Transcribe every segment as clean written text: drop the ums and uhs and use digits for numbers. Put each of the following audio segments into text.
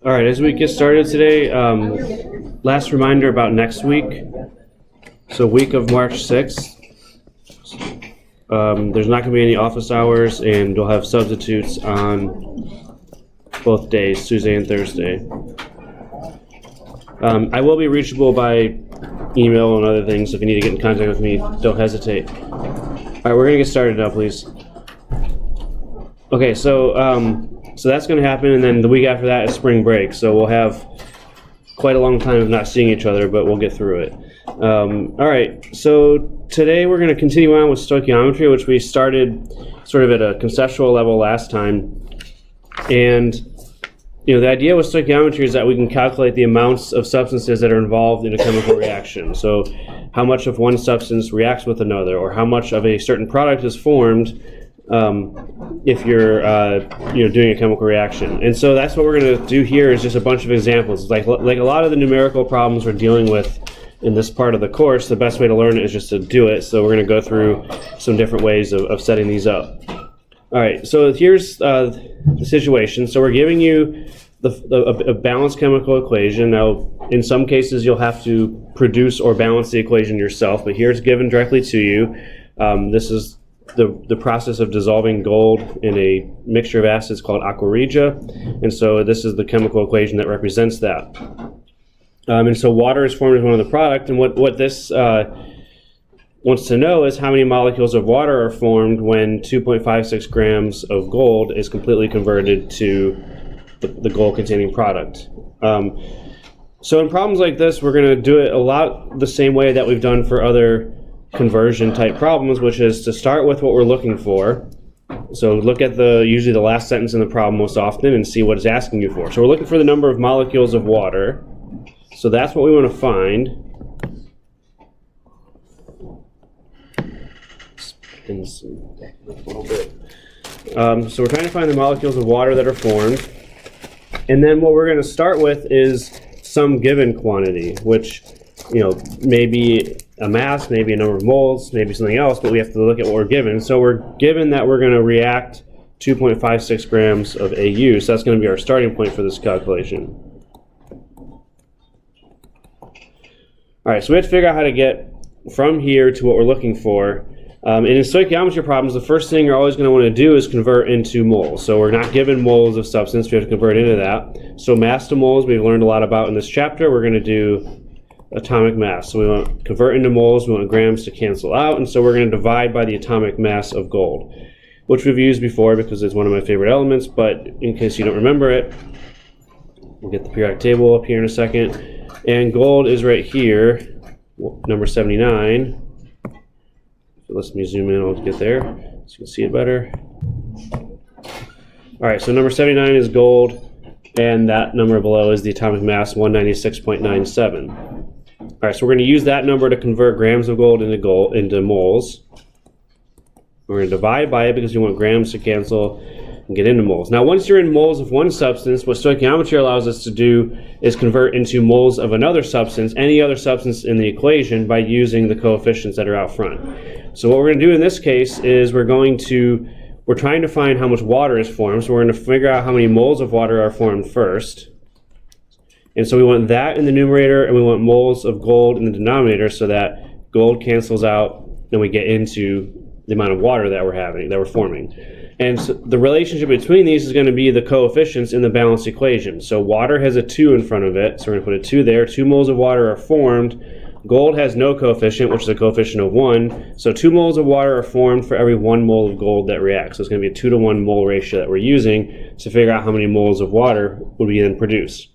All right, as we get started today, last reminder about next week. So week of March 6th, there's not going to be any office hours, and we'll have substitutes on both days, Tuesday and Thursday. I will be reachable by email and other things. If you need to get in contact with me, don't hesitate. All right, we're going to get started now, please. Okay, so that's going to happen, and then the week after that is spring break. So we'll have quite a long time of not seeing each other, but we'll get through it. All right, so today we're going to continue on with stoichiometry, which we started sort of at a conceptual level last time. And the idea with stoichiometry is that we can calculate the amounts of substances that are involved in a chemical reaction. So how much of one substance reacts with another, or how much of a certain product is formed if you're doing a chemical reaction. And so that's what we're going to do here, is just a bunch of examples. Like a lot of the numerical problems we're dealing with in this part of the course, the best way to learn it is just to do it. So we're going to go through some different ways of setting these up. All right, so here's the situation. So we're giving you a balanced chemical equation. Now, in some cases, you'll have to produce or balance the equation yourself, but here it's given directly to you. This is the process of dissolving gold in a mixture of acids called aqua regia, and so this is the chemical equation that represents that. And so water is formed as one of the product, and what this wants to know is how many molecules of water are formed when 2.56 grams of gold is completely converted to the gold-containing product. So in problems like this, we're going to do it a lot the same way that we've done for other conversion-type problems, which is to start with what we're looking for. So look at usually the last sentence in the problem most often and see what it's asking you for. So we're looking for the number of molecules of water. So that's what we want to find. So we're trying to find the molecules of water that are formed. And then what we're going to start with is some given quantity, which may be a mass, maybe a number of moles, maybe something else, but we have to look at what we're given. So we're given that we're going to react 2.56 grams of AU, so that's going to be our starting point for this calculation. All right, so we have to figure out how to get from here to what we're looking for. And in stoichiometry problems, the first thing you're always going to want to do is convert into moles. So we're not given moles of substance, we have to convert into that. So mass to moles, we've learned a lot about in this chapter. We're going to do atomic mass. So we want to convert into moles, we want grams to cancel out, and so we're going to divide by the atomic mass of gold, which we've used before because it's one of my favorite elements, but in case you don't remember it, we'll get the periodic table up here in a second. And gold is right here, number 79. So let me zoom in, I'll get there so you can see it better. All right, so number 79 is gold, and that number below is the atomic mass, 196.97. All right, so we're going to use that number to convert grams of gold into moles. We're going to divide by it because we want grams to cancel and get into moles. Now, once you're in moles of one substance, what stoichiometry allows us to do is convert into moles of another substance, any other substance in the equation, by using the coefficients that are out front. So what we're going to do in this case is we're trying to find how much water is formed, so we're going to figure out how many moles of water are formed first. And so we want that in the numerator, and we want moles of gold in the denominator, so that gold cancels out, and we get into the amount of water that we're forming. And so the relationship between these is going to be the coefficients in the balanced equation. So water has a 2 in front of it, so we're going to put a 2 there. 2 moles of water are formed. Gold has no coefficient, which is a coefficient of 1. So 2 moles of water are formed for every 1 mole of gold that reacts. So it's going to be a 2-to-1 mole ratio that we're using to figure out how many moles of water would we then produce.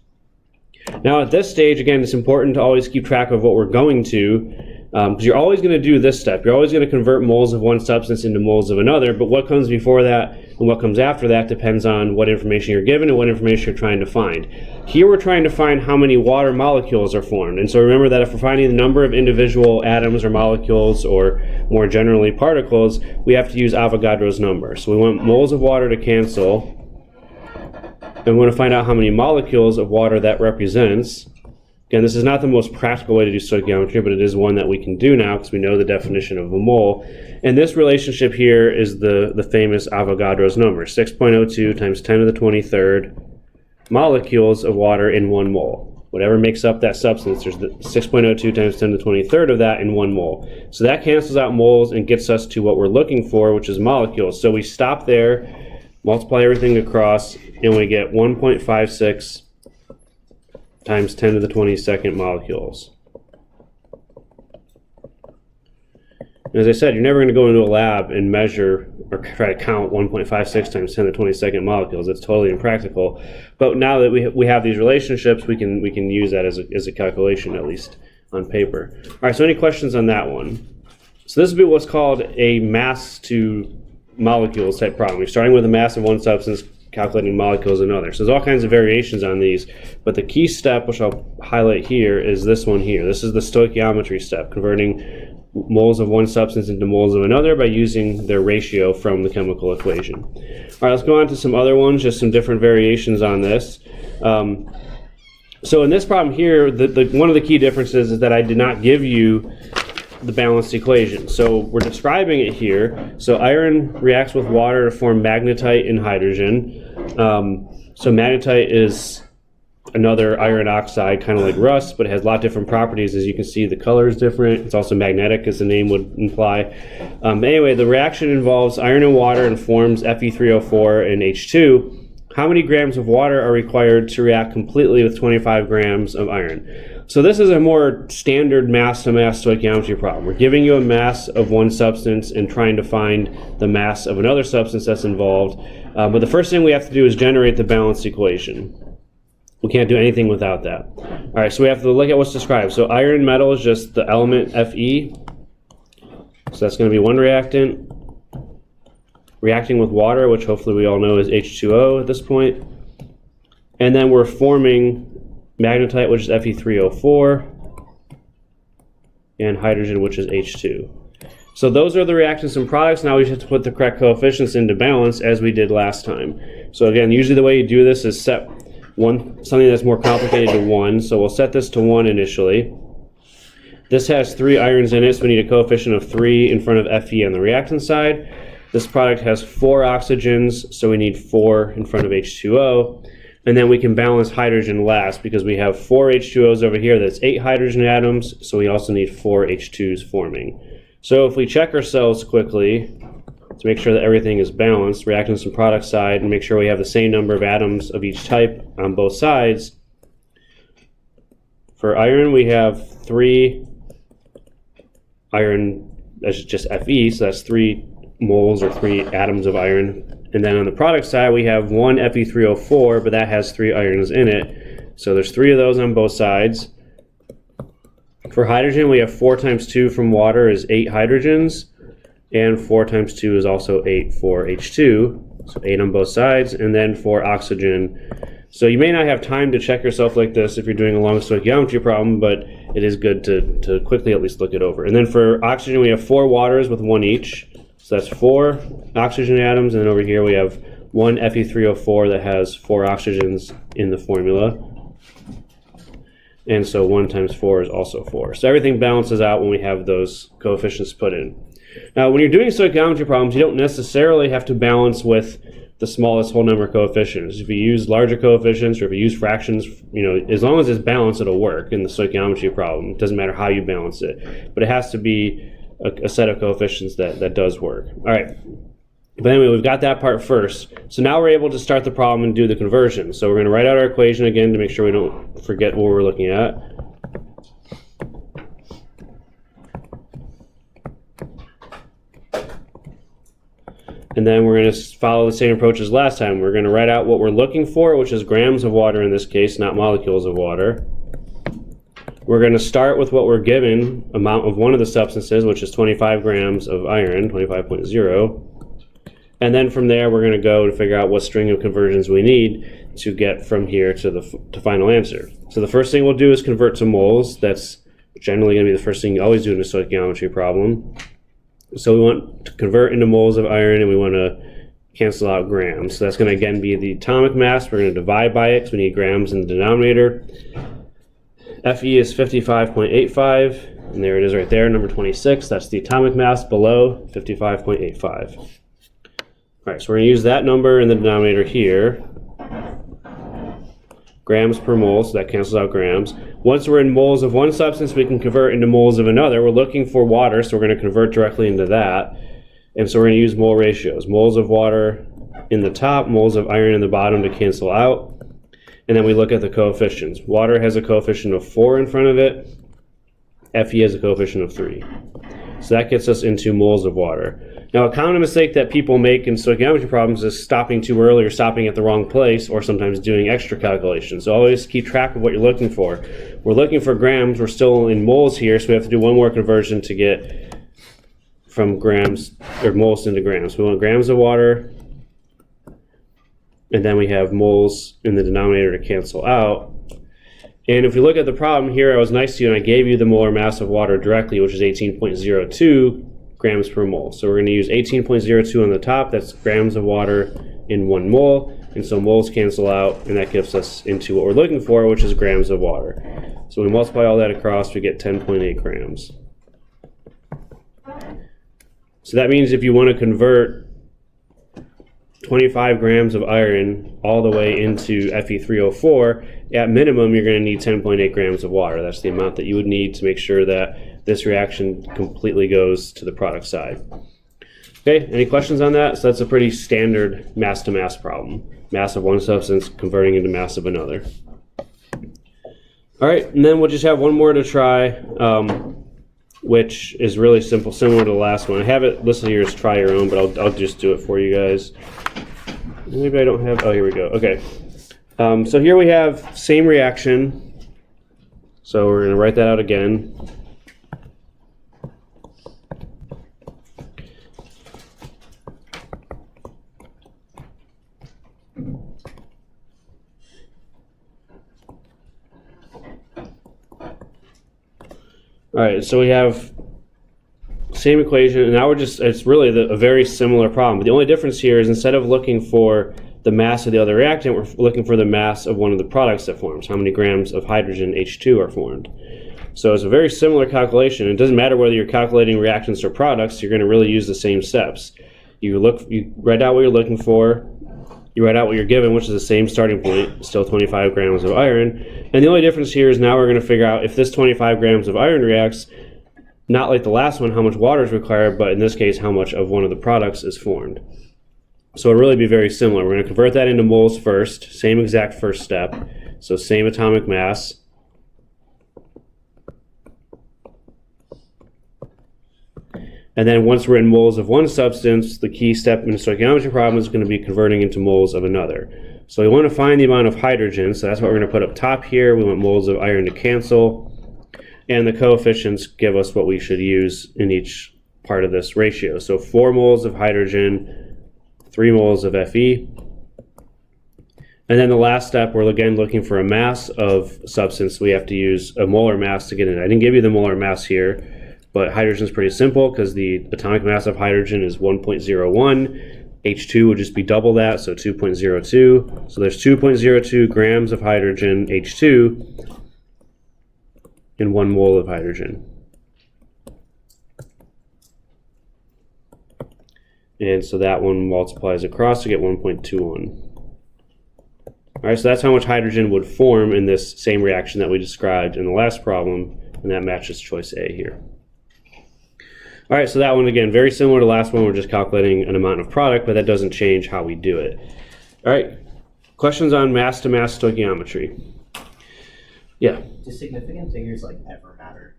Now at this stage, again, it's important to always keep track of what we're going to, because you're always going to do this step. You're always going to convert moles of one substance into moles of another, but what comes before that and what comes after that depends on what information you're given and what information you're trying to find. Here we're trying to find how many water molecules are formed, and so remember that if we're finding the number of individual atoms or molecules, or more generally particles, we have to use Avogadro's number. So we want moles of water to cancel, and we want to find out how many molecules of water that represents. Again, this is not the most practical way to do stoichiometry, but it is one that we can do now because we know the definition of a mole. And this relationship here is the famous Avogadro's number, 6.02 times 10 to the 23rd molecules of water in 1 mole. Whatever makes up that substance, there's the 6.02 times 10 to the 23rd of that in 1 mole. So that cancels out moles and gets us to what we're looking for, which is molecules. So we stop there, multiply everything across, and we get 1.56 times 10 to the 22nd molecules. And as I said, you're never going to go into a lab and measure or try to count 1.56 times 10 to the 22nd molecules. It's totally impractical. But now that we have these relationships, we can use that as a calculation, at least on paper. All right, so any questions on that one? So this would be what's called a mass to molecules type problem. You're starting with a mass of one substance, calculating molecules of another. So there's all kinds of variations on these, but the key step, which I'll highlight here, is this one here. This is the stoichiometry step, converting moles of one substance into moles of another by using their ratio from the chemical equation. All right, let's go on to some other ones, just some different variations on this. So in this problem here, one of the key differences is that I did not give you the balanced equation. So we're describing it here. So iron reacts with water to form magnetite and hydrogen. So magnetite is another iron oxide, kind of like rust, but it has a lot of different properties. As you can see, the color is different. It's also magnetic, as the name would imply. Anyway, the reaction involves iron and water and forms Fe3O4 and H2. How many grams of water are required to react completely with 25 grams of iron? So this is a more standard mass-to-mass stoichiometry problem. We're giving you a mass of one substance and trying to find the mass of another substance that's involved. But the first thing we have to do is generate the balanced equation. We can't do anything without that. All right, so we have to look at what's described. So iron metal is just the element Fe. So that's going to be one reactant. Reacting with water, which hopefully we all know is H2O at this point. And then we're forming magnetite, which is Fe3O4, and hydrogen, which is H2. So those are the reactants and products. Now we just have to put the correct coefficients into balance as we did last time. So again, usually the way you do this is set something that's more complicated to 1. So we'll set this to 1 initially. This has 3 irons in it, so we need a coefficient of 3 in front of Fe on the reactant side. This product has 4 oxygens, so we need 4 in front of H2O. And then we can balance hydrogen last because we have 4 H2Os over here. That's 8 hydrogen atoms, so we also need 4 H2s forming. So if we check ourselves quickly to make sure that everything is balanced, reactants and product side, and make sure we have the same number of atoms of each type on both sides. For iron, we have 3 iron, that's just Fe, so that's 3 moles or 3 atoms of iron. And then on the product side, we have 1 Fe3O4, but that has 3 irons in it. So there's 3 of those on both sides. For hydrogen, we have 4 times 2 from water is 8 hydrogens. And 4 times 2 is also 8 for H2. So 8 on both sides. And then for oxygen. So you may not have time to check yourself like this if you're doing a long stoichiometry problem, but it is good to quickly at least look it over. And then for oxygen, we have 4 waters with 1 each. So that's 4 oxygen atoms, and then over here we have 1 Fe3O4 that has 4 oxygens in the formula. And so 1 times 4 is also 4. So everything balances out when we have those coefficients put in. Now, when you're doing stoichiometry problems, you don't necessarily have to balance with the smallest whole number coefficients. If you use larger coefficients or if you use fractions, as long as it's balanced, it'll work in the stoichiometry problem. It doesn't matter how you balance it. But it has to be a set of coefficients that does work. All right, but anyway, we've got that part first. So now we're able to start the problem and do the conversion. So we're going to write out our equation again to make sure we don't forget what we're looking at. And then we're going to follow the same approach as last time. We're going to write out what we're looking for, which is grams of water in this case, not molecules of water. We're going to start with what we're given, amount of one of the substances, which is 25 grams of iron, 25.0. And then from there, we're going to go to figure out what string of conversions we need to get from here to the final answer. So the first thing we'll do is convert to moles. That's generally going to be the first thing you always do in a stoichiometry problem. So we want to convert into moles of iron, and we want to cancel out grams. So that's going to again be the atomic mass. We're going to divide by it because we need grams in the denominator. Fe is 55.85, and there it is right there, number 26. That's the atomic mass below 55.85. All right, so we're going to use that number in the denominator here. Grams per mole, so that cancels out grams. Once we're in moles of one substance, we can convert into moles of another. We're looking for water, so we're going to convert directly into that. And so we're going to use mole ratios. Moles of water in the top, moles of iron in the bottom to cancel out. And then we look at the coefficients. Water has a coefficient of 4 in front of it. Fe has a coefficient of 3. So that gets us into moles of water. Now, a common mistake that people make in stoichiometry problems is stopping too early or stopping at the wrong place, or sometimes doing extra calculations. So always keep track of what you're looking for. We're looking for grams. We're still in moles here, so we have to do one more conversion to get from grams or moles into grams. We want grams of water, and then we have moles in the denominator to cancel out. And if we look at the problem here, I was nice to you and I gave you the molar mass of water directly, which is 18.02 grams per mole. So we're going to use 18.02 on the top. That's grams of water in 1 mole. And so moles cancel out, and that gives us into what we're looking for, which is grams of water. So we multiply all that across, we get 10.8 grams. So that means if you want to convert 25 grams of iron all the way into Fe3O4, at minimum you're going to need 10.8 grams of water. That's the amount that you would need to make sure that this reaction completely goes to the product side. Okay, any questions on that? So that's a pretty standard mass-to-mass problem. Mass of one substance converting into mass of another. All right, and then we'll just have one more to try, which is really simple, similar to the last one. I have it listed here as try your own, but I'll just do it for you guys. Maybe I don't have, oh, here we go. Okay. So here we have same reaction. So we're going to write that out again. All right, so we have same equation, and now it's really a very similar problem. But the only difference here is instead of looking for the mass of the other reactant, we're looking for the mass of one of the products that forms, how many grams of hydrogen, H2, are formed. So it's a very similar calculation. It doesn't matter whether you're calculating reactants or products, you're going to really use the same steps. You write out what you're looking for, you write out what you're given, which is the same starting point, still 25 grams of iron. And the only difference here is now we're going to figure out if this 25 grams of iron reacts, not like the last one, how much water is required, but in this case, how much of one of the products is formed. So it'll really be very similar. We're going to convert that into moles first, same exact first step. So same atomic mass. And then once we're in moles of one substance, the key step in the stoichiometry problem is going to be converting into moles of another. So we want to find the amount of hydrogen, so that's what we're going to put up top here. We want moles of iron to cancel. And the coefficients give us what we should use in each part of this ratio. So 4 moles of hydrogen, 3 moles of Fe. And then the last step, we're again looking for a mass of substance. We have to use a molar mass to get in. I didn't give you the molar mass here. But hydrogen is pretty simple because the atomic mass of hydrogen is 1.01. H2 would just be double that, so 2.02. So there's 2.02 grams of hydrogen, H2, in 1 mole of hydrogen. And so that one multiplies across to get 1.21. All right, so that's how much hydrogen would form in this same reaction that we described in the last problem, and that matches choice A here. All right, so that one, again, very similar to the last one. We're just calculating an amount of product, but that doesn't change how we do it. All right, questions on mass-to-mass stoichiometry? Yeah? Do significant figures, like, ever matter?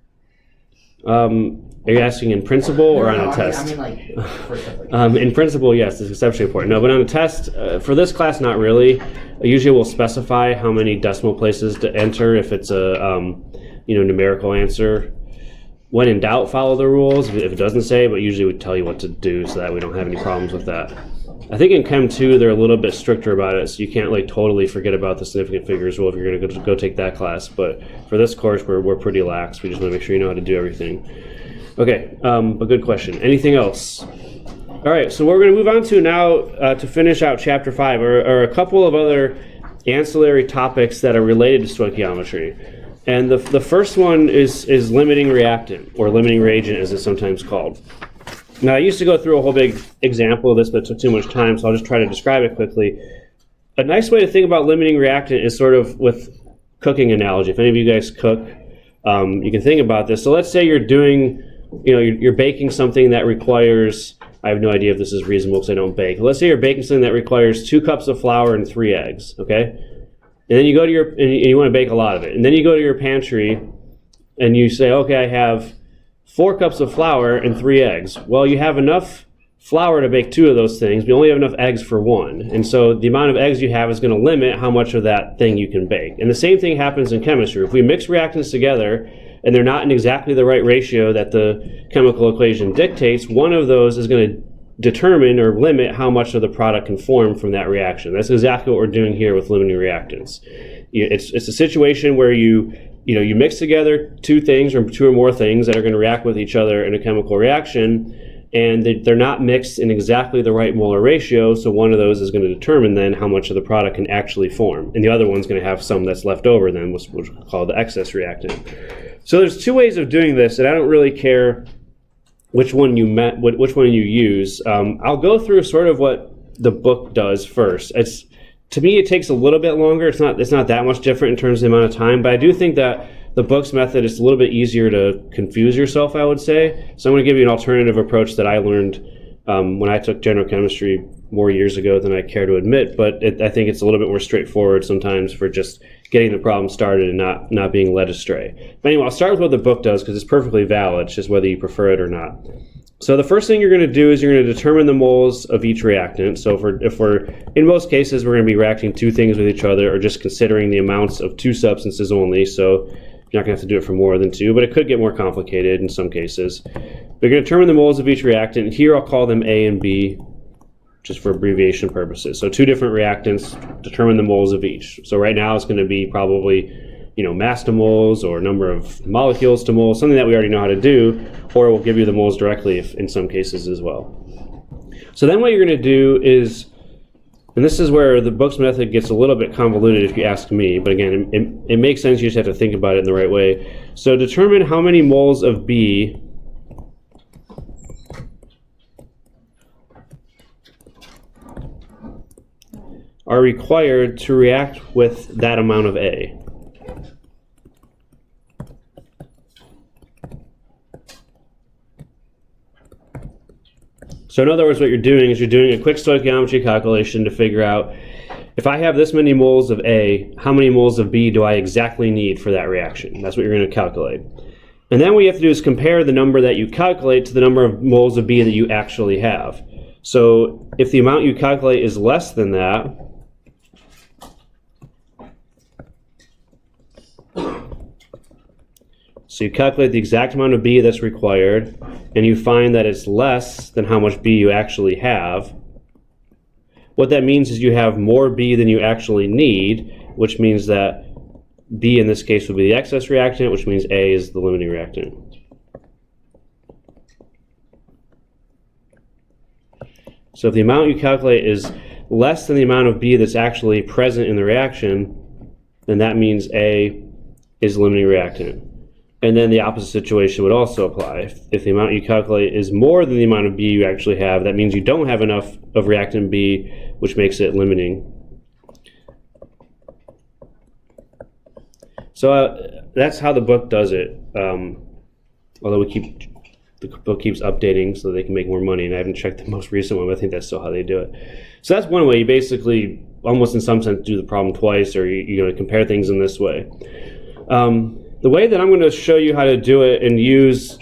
Are you asking in principle or on a test? I mean, like, for stuff like that. In principle, yes, it's exceptionally important. No, but on a test, for this class, not really. Usually we'll specify how many decimal places to enter if it's a numerical answer. When in doubt, follow the rules if it doesn't say, but usually we tell you what to do so that we don't have any problems with that. I think in Chem 2 they're a little bit stricter about it, so you can't like totally forget about the significant figures rule if you're going to go take that class. But for this course, we're pretty lax. We just want to make sure you know how to do everything. Okay, but good question. Anything else? All right, so what we're going to move on to now to finish out Chapter 5 are a couple of other ancillary topics that are related to stoichiometry. And the first one is limiting reactant, or limiting reagent as it's sometimes called. Now, I used to go through a whole big example of this, but it took too much time, so I'll just try to describe it quickly. A nice way to think about limiting reactant is sort of with cooking analogy. If any of you guys cook, you can think about this. So let's say you're doing, you're baking something that requires, I have no idea if this is reasonable because I don't bake. Let's say you're baking something that requires 2 cups of flour and 3 eggs, okay? And then you go to and you want to bake a lot of it. And then you go to your pantry and you say, okay, I have 4 cups of flour and 3 eggs. Well, you have enough flour to bake 2 of those things, but you only have enough eggs for 1. And so the amount of eggs you have is going to limit how much of that thing you can bake. And the same thing happens in chemistry. If we mix reactants together and they're not in exactly the right ratio that the chemical equation dictates, one of those is going to determine or limit how much of the product can form from that reaction. That's exactly what we're doing here with limiting reactants. It's a situation where you mix together 2 things or 2 or more things that are going to react with each other in a chemical reaction, and they're not mixed in exactly the right molar ratio, so one of those is going to determine then how much of the product can actually form, and the other one's going to have some that's left over then, which we'll call the excess reactant. So there's 2 ways of doing this, and I don't really care which one you use. I'll go through sort of what the book does first. To me, it takes a little bit longer. It's not that much different in terms of the amount of time, but I do think that the book's method is a little bit easier to confuse yourself, I would say. So I'm going to give you an alternative approach that I learned when I took general chemistry more years ago than I care to admit, but I think it's a little bit more straightforward sometimes for just getting the problem started and not being led astray. But anyway, I'll start with what the book does because it's perfectly valid, it's just whether you prefer it or not. So the first thing you're going to do is you're going to determine the moles of each reactant. So if we're in most cases, we're going to be reacting 2 things with each other or just considering the amounts of 2 substances only. So you're not going to have to do it for more than 2, but it could get more complicated in some cases. We're going to determine the moles of each reactant. Here I'll call them A and B, just for abbreviation purposes. So 2 different reactants, determine the moles of each. So right now it's going to be probably mass to moles or number of molecules to moles, something that we already know how to do, or we'll give you the moles directly in some cases as well. So then what you're going to do is, and this is where the book's method gets a little bit convoluted if you ask me, but again, it makes sense, you just have to think about it in the right way. So determine how many moles of B are required to react with that amount of A. So in other words, what you're doing is you're doing a quick stoichiometry calculation to figure out, if I have this many moles of A, how many moles of B do I exactly need for that reaction? That's what you're going to calculate. And then what you have to do is compare the number that you calculate to the number of moles of B that you actually have. So if the amount you calculate is less than that, so you calculate the exact amount of B that's required, and you find that it's less than how much B you actually have. What that means is you have more B than you actually need, which means that B in this case would be the excess reactant, which means A is the limiting reactant. So if the amount you calculate is less than the amount of B that's actually present in the reaction, then that means A is the limiting reactant. And then the opposite situation would also apply. If the amount you calculate is more than the amount of B you actually have, that means you don't have enough of reactant B, which makes it limiting. So that's how the book does it. Although the book keeps updating so they can make more money, and I haven't checked the most recent one, but I think that's still how they do it. So that's one way. You basically, almost in some sense, do the problem twice, or you compare things in this way. The way that I'm going to show you how to do it and use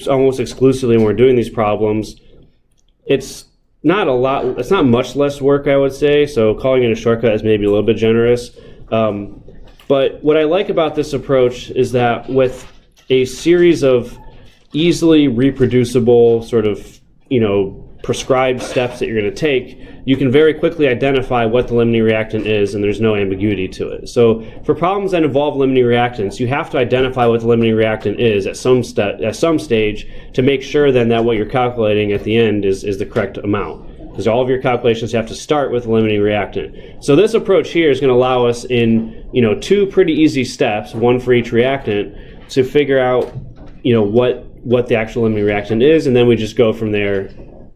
almost exclusively when we're doing these problems, it's not much less work, I would say, so calling it a shortcut is maybe a little bit generous. But what I like about this approach is that with a series of easily reproducible sort of, prescribed steps that you're going to take, you can very quickly identify what the limiting reactant is, and there's no ambiguity to it. So for problems that involve limiting reactants, you have to identify what the limiting reactant is at some stage to make sure then that what you're calculating at the end is the correct amount. Because because all of your calculations have to start with a limiting reactant. So this approach here is going to allow us in, two pretty easy steps, one for each reactant, to figure out, what the actual limiting reactant is, and then we just go from there,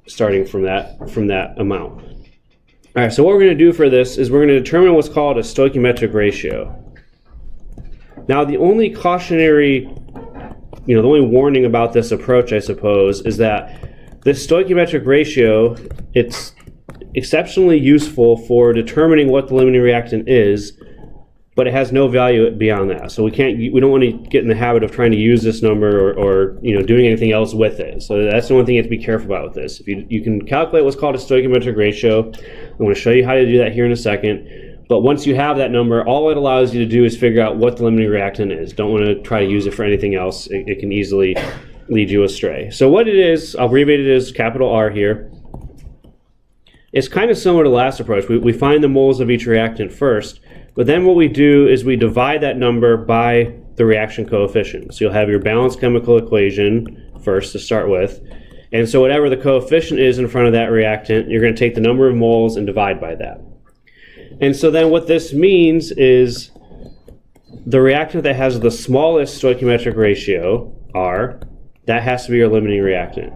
starting from that amount. All right, so what we're going to do for this is we're going to determine what's called a stoichiometric ratio. Now, the only cautionary, the only warning about this approach, I suppose, is that this stoichiometric ratio, it's exceptionally useful for determining what the limiting reactant is, but it has no value beyond that. So we don't want to get in the habit of trying to use this number or doing anything else with it. So that's the one thing you have to be careful about with this. If you can calculate what's called a stoichiometric ratio. I'm going to show you how to do that here in a second. But once you have that number, all it allows you to do is figure out what the limiting reactant is. Don't want to try to use it for anything else. It can easily lead you astray. So what it is, I'll abbreviate it as capital R here. It's kind of similar to the last approach. We find the moles of each reactant first, but then what we do is we divide that number by the reaction coefficient. So you'll have your balanced chemical equation first to start with. And so whatever the coefficient is in front of that reactant, you're going to take the number of moles and divide by that. And so then what this means is the reactant that has the smallest stoichiometric ratio, R, that has to be your limiting reactant.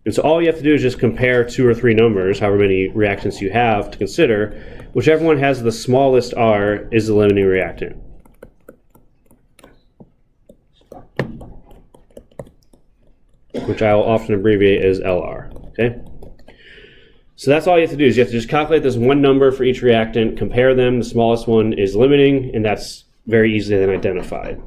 And so all you have to do is just compare 2 or 3 numbers, however many reactants you have to consider. Whichever one has the smallest R is the limiting reactant. Which I will often abbreviate as LR. Okay? So that's all you have to do is you have to just calculate this one number for each reactant, compare them, the smallest one is limiting, and that's very easily then identified.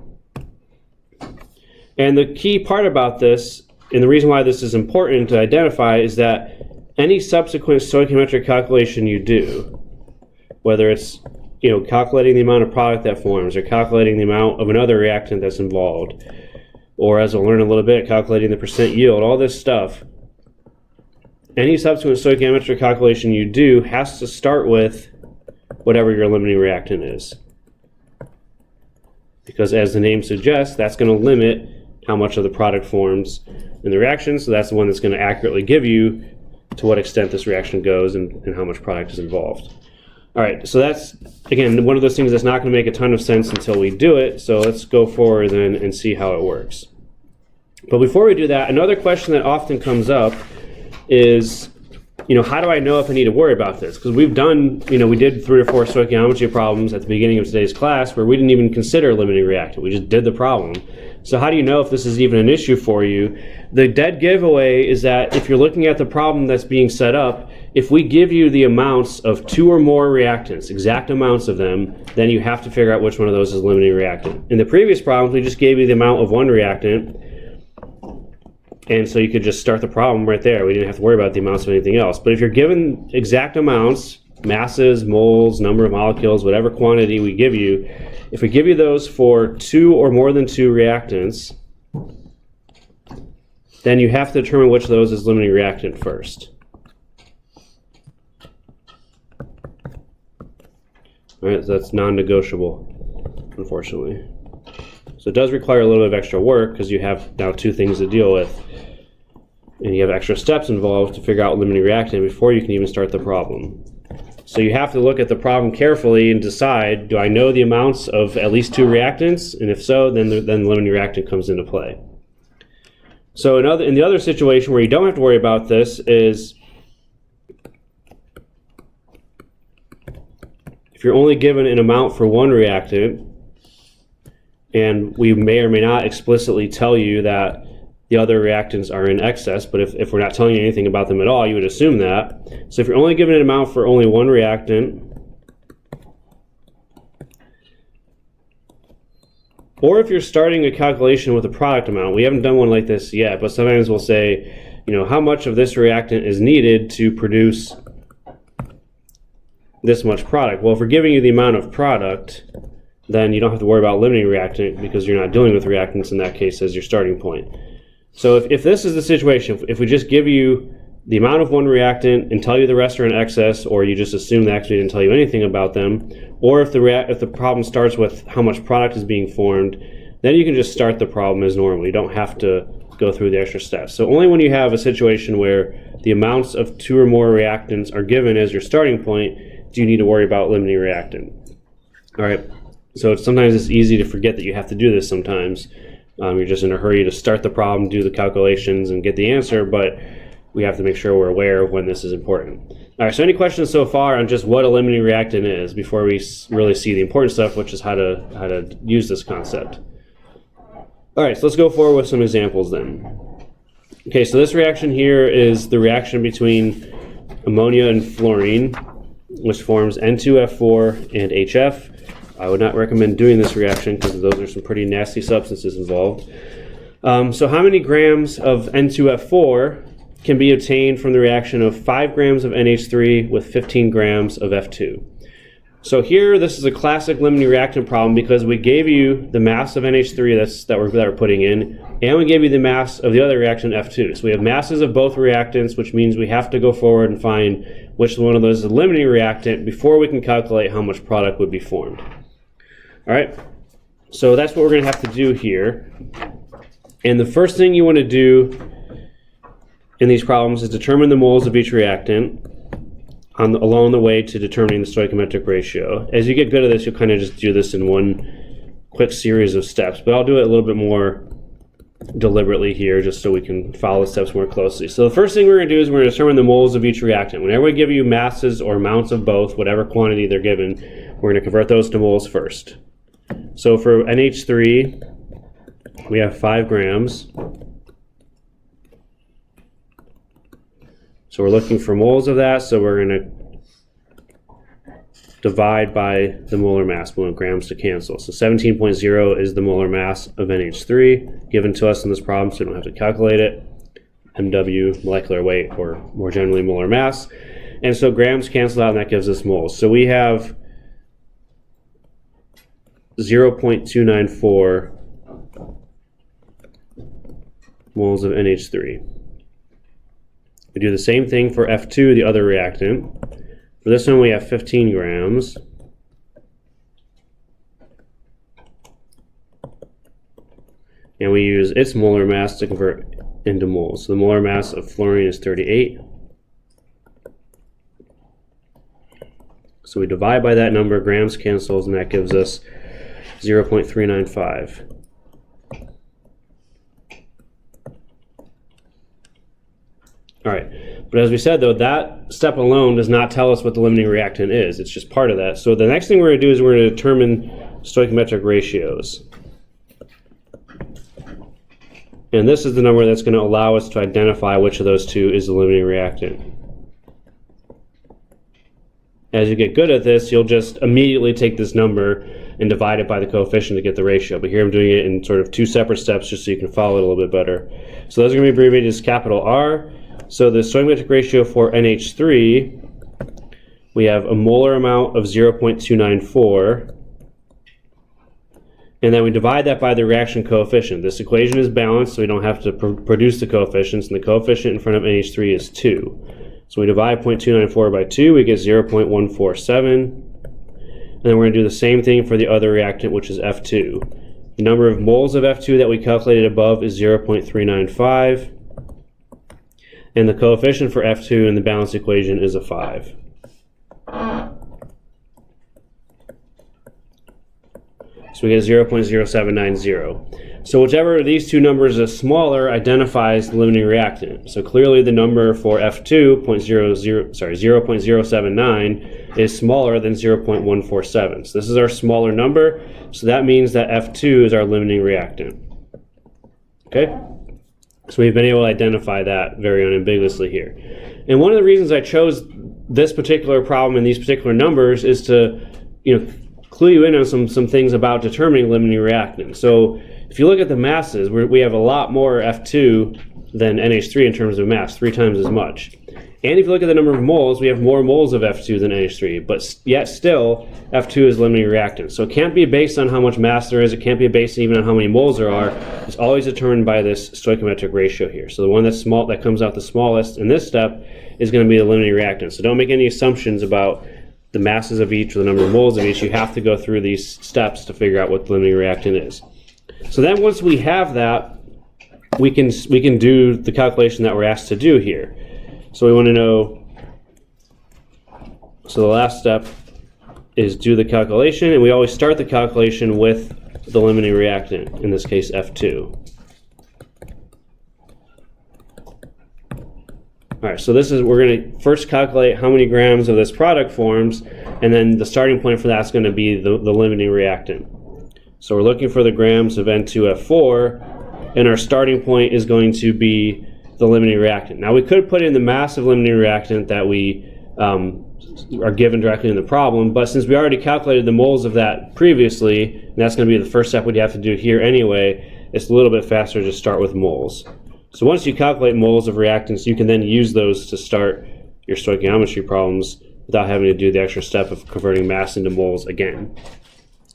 And the key part about this, and the reason why this is important to identify, is that any subsequent stoichiometric calculation you do, whether it's calculating the amount of product that forms or calculating the amount of another reactant that's involved, or as we'll learn a little bit, calculating the percent yield, all this stuff, any subsequent stoichiometric calculation you do has to start with whatever your limiting reactant is. Because as the name suggests, that's going to limit how much of the product forms in the reaction, so that's the one that's going to accurately give you to what extent this reaction goes and how much product is involved. All right, so that's, again, one of those things that's not going to make a ton of sense until we do it, so let's go forward then and see how it works. But before we do that, another question that often comes up is, how do I know if I need to worry about this? Because we've done, we did 3 or 4 stoichiometry problems at the beginning of today's class where we didn't even consider limiting reactant. We just did the problem. So how do you know if this is even an issue for you? The dead giveaway is that if you're looking at the problem that's being set up, if we give you the amounts of 2 or more reactants, exact amounts of them, then you have to figure out which one of those is limiting reactant. In the previous problems, we just gave you the amount of one reactant, and so you could just start the problem right there. We didn't have to worry about the amounts of anything else. But if you're given exact amounts, masses, moles, number of molecules, whatever quantity we give you, if we give you those for 2 or more than 2 reactants, then you have to determine which of those is limiting reactant first. All right, so that's non-negotiable, unfortunately. So it does require a little bit of extra work because you have now 2 things to deal with. And you have extra steps involved to figure out limiting reactant before you can even start the problem. So you have to look at the problem carefully and decide, do I know the amounts of at least 2 reactants? And if so, then the limiting reactant comes into play. So in the other situation where you don't have to worry about this is if you're only given an amount for one reactant, and we may or may not explicitly tell you that the other reactants are in excess, but if we're not telling you anything about them at all, you would assume that. So if you're only given an amount for only one reactant, or if you're starting a calculation with a product amount, we haven't done one like this yet, but sometimes we'll say, how much of this reactant is needed to produce this much product? Well, if we're giving you the amount of product, then you don't have to worry about limiting reactant because you're not dealing with reactants in that case as your starting point. So if this is the situation, if we just give you the amount of one reactant and tell you the rest are in excess, or you just assume they actually didn't tell you anything about them, or if the problem starts with how much product is being formed, then you can just start the problem as normal. You don't have to go through the extra steps. So only when you have a situation where the amounts of 2 or more reactants are given as your starting point, do you need to worry about limiting reactant? All right, so sometimes it's easy to forget that you have to do this sometimes. You're just in a hurry to start the problem, do the calculations, and get the answer, but we have to make sure we're aware of when this is important. All right, so any questions so far on just what a limiting reactant is before we really see the important stuff, which is how to use this concept? All right, so let's go forward with some examples then. Okay, so this reaction here is the reaction between ammonia and fluorine, which forms N2F4 and HF. I would not recommend doing this reaction because those are some pretty nasty substances involved. So how many grams of N2F4 can be obtained from the reaction of 5 grams of NH3 with 15 grams of F2? So here, this is a classic limiting reactant problem because we gave you the mass of NH3 that we're putting in, and we gave you the mass of the other reaction, F2. So we have masses of both reactants, which means we have to go forward and find which one of those is a limiting reactant before we can calculate how much product would be formed. All right, so that's what we're going to have to do here. And the first thing you want to do in these problems is determine the moles of each reactant along the way to determining the stoichiometric ratio. As you get good at this, you'll kind of just do this in one quick series of steps, but I'll do it a little bit more deliberately here just so we can follow the steps more closely. So the first thing we're going to do is we're going to determine the moles of each reactant. Whenever we give you masses or amounts of both, whatever quantity they're given, we're going to convert those to moles first. So for NH3, we have 5 grams. So we're looking for moles of that, so we're going to divide by the molar mass. We want grams to cancel. So 17.0 is the molar mass of NH3 given to us in this problem, so we don't have to calculate it. MW, molecular weight, or more generally molar mass. And so grams cancel out, and that gives us moles. So we have 0.294 moles of NH3. We do the same thing for F2, the other reactant. For this one, we have 15 grams. And we use its molar mass to convert into moles. So the molar mass of fluorine is 38. So we divide by that number, grams cancels, and that gives us 0.395. All right, but as we said though, that step alone does not tell us what the limiting reactant is. It's just part of that. So the next thing we're going to do is we're going to determine stoichiometric ratios. And this is the number that's going to allow us to identify which of those two is the limiting reactant. As you get good at this, you'll just immediately take this number and divide it by the coefficient to get the ratio. But here I'm doing it in sort of 2 separate steps just so you can follow it a little bit better. So those are going to be abbreviated as capital R. So the stoichiometric ratio for NH3, we have a molar amount of 0.294, and then we divide that by the reaction coefficient. This equation is balanced, so we don't have to produce the coefficients, and the coefficient in front of NH3 is 2. So we divide 0.294 by 2, we get 0.147, and then we're going to do the same thing for the other reactant, which is F2. The number of moles of F2 that we calculated above is 0.395. And the coefficient for F2 in the balanced equation is a 5. So we get 0.0790. So whichever of these two numbers is smaller identifies the limiting reactant. So clearly the number for F2, 0.079, is smaller than 0.147. So this is our smaller number. So that means that F2 is our limiting reactant. Okay? So we've been able to identify that very unambiguously here. And one of the reasons I chose this particular problem and these particular numbers is to, clue you in on some things about determining limiting reactant. So if you look at the masses, we have a lot more F2 than NH3 in terms of mass, 3 times as much. And if you look at the number of moles, we have more moles of F2 than NH3, but yet still F2 is limiting reactant. So it can't be based on how much mass there is, it can't be based even on how many moles there are. It's always determined by this stoichiometric ratio here. So the one that's small, that comes out the smallest in this step, is going to be the limiting reactant. So don't make any assumptions about the masses of each or the number of moles of each. You have to go through these steps to figure out what the limiting reactant is. So then once we have that, we can do the calculation that we're asked to do here. So we want to know, so the last step is do the calculation, and we always start the calculation with the limiting reactant, in this case F2. All right, so this is, we're going to first calculate how many grams of this product forms, and then the starting point for that's going to be the limiting reactant. So we're looking for the grams of N2F4, and our starting point is going to be the limiting reactant. Now we could put in the mass of limiting reactant that we are given directly in the problem, but since we already calculated the moles of that previously, and that's going to be the first step we'd have to do here anyway, it's a little bit faster to start with moles. So once you calculate moles of reactants, you can then use those to start your stoichiometry problems without having to do the extra step of converting mass into moles again.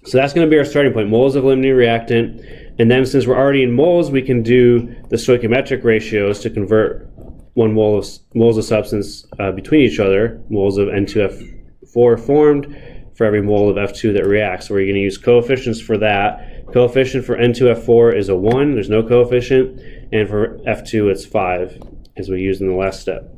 So that's going to be our starting point, moles of limiting reactant. And then since we're already in moles, we can do the stoichiometric ratios to convert moles of substance between each other, moles of N2F4 formed for every mole of F2 that reacts. So we're going to use coefficients for that. Coefficient for N2F4 is a 1, there's no coefficient, and for F2 it's 5, as we used in the last step.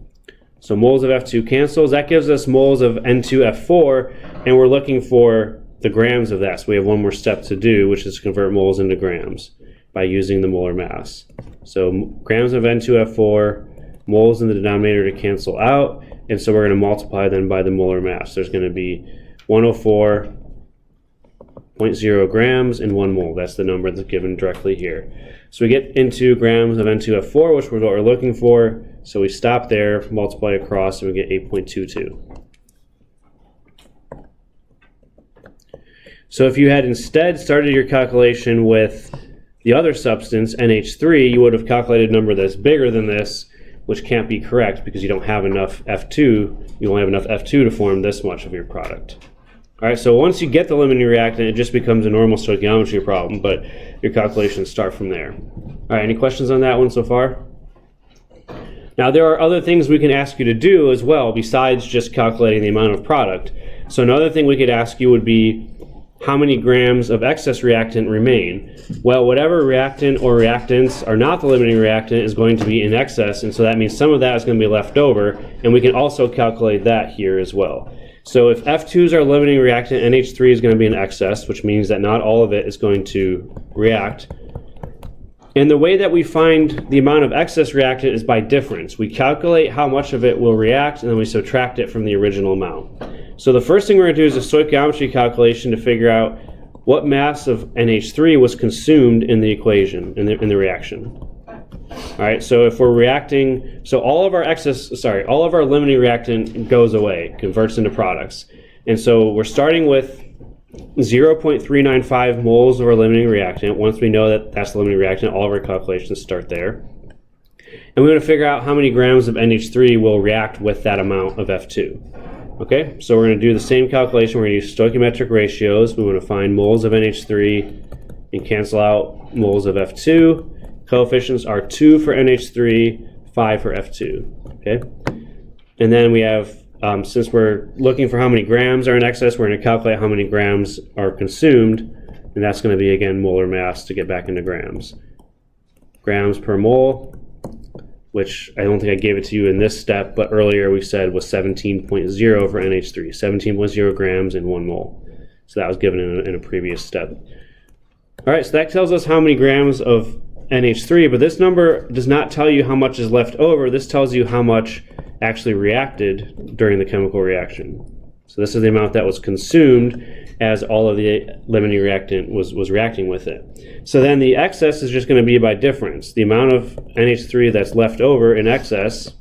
So moles of F2 cancels. That gives us moles of N2F4, and we're looking for the grams of that. So we have one more step to do, which is to convert moles into grams by using the molar mass. So grams of N2F4, moles in the denominator to cancel out, and so we're going to multiply then by the molar mass. There's going to be 104.0 grams in 1 mole. That's the number that's given directly here. So we get into grams of N2F4, which is what we're looking for. So we stop there, multiply across, and we get 8.22. So if you had instead started your calculation with the other substance, NH3, you would have calculated a number that's bigger than this, which can't be correct because you don't have enough F2. You only have enough F2 to form this much of your product. All right, so once you get the limiting reactant, it just becomes a normal stoichiometry problem, but your calculations start from there. All right, any questions on that one so far? Now, there are other things we can ask you to do as well besides just calculating the amount of product. So another thing we could ask you would be, how many grams of excess reactant remain? Well, whatever reactant or reactants are not the limiting reactant is going to be in excess, and so that means some of that is going to be left over, and we can also calculate that here as well. So if F2 is our limiting reactant, NH3 is going to be in excess, which means that not all of it is going to react. And the way that we find the amount of excess reactant is by difference. We calculate how much of it will react, and then we subtract it from the original amount. So the first thing we're going to do is a stoichiometry calculation to figure out what mass of NH3 was consumed in the equation, in the reaction. All right, so if we're reacting, so all of our limiting reactant goes away, converts into products. And so we're starting with 0.395 moles of our limiting reactant. Once we know that that's the limiting reactant, all of our calculations start there. And we want to figure out how many grams of NH3 will react with that amount of F2. Okay, so we're going to do the same calculation. We're going to use stoichiometric ratios. We want to find moles of NH3 and cancel out moles of F2. Coefficients are 2 for NH3, 5 for F2. Okay, and then we have, since we're looking for how many grams are in excess, we're going to calculate how many grams are consumed, and that's going to be, again, molar mass to get back into grams. Grams per mole, which I don't think I gave it to you in this step, but earlier we said was 17.0 for NH3, 17.0 grams in 1 mole. So that was given in a previous step. All right, so that tells us how many grams of NH3, but this number does not tell you how much is left over. This tells you how much actually reacted during the chemical reaction. So this is the amount that was consumed as all of the limiting reactant was reacting with it. So then the excess is just going to be by difference. The amount of NH3 that's left over in excess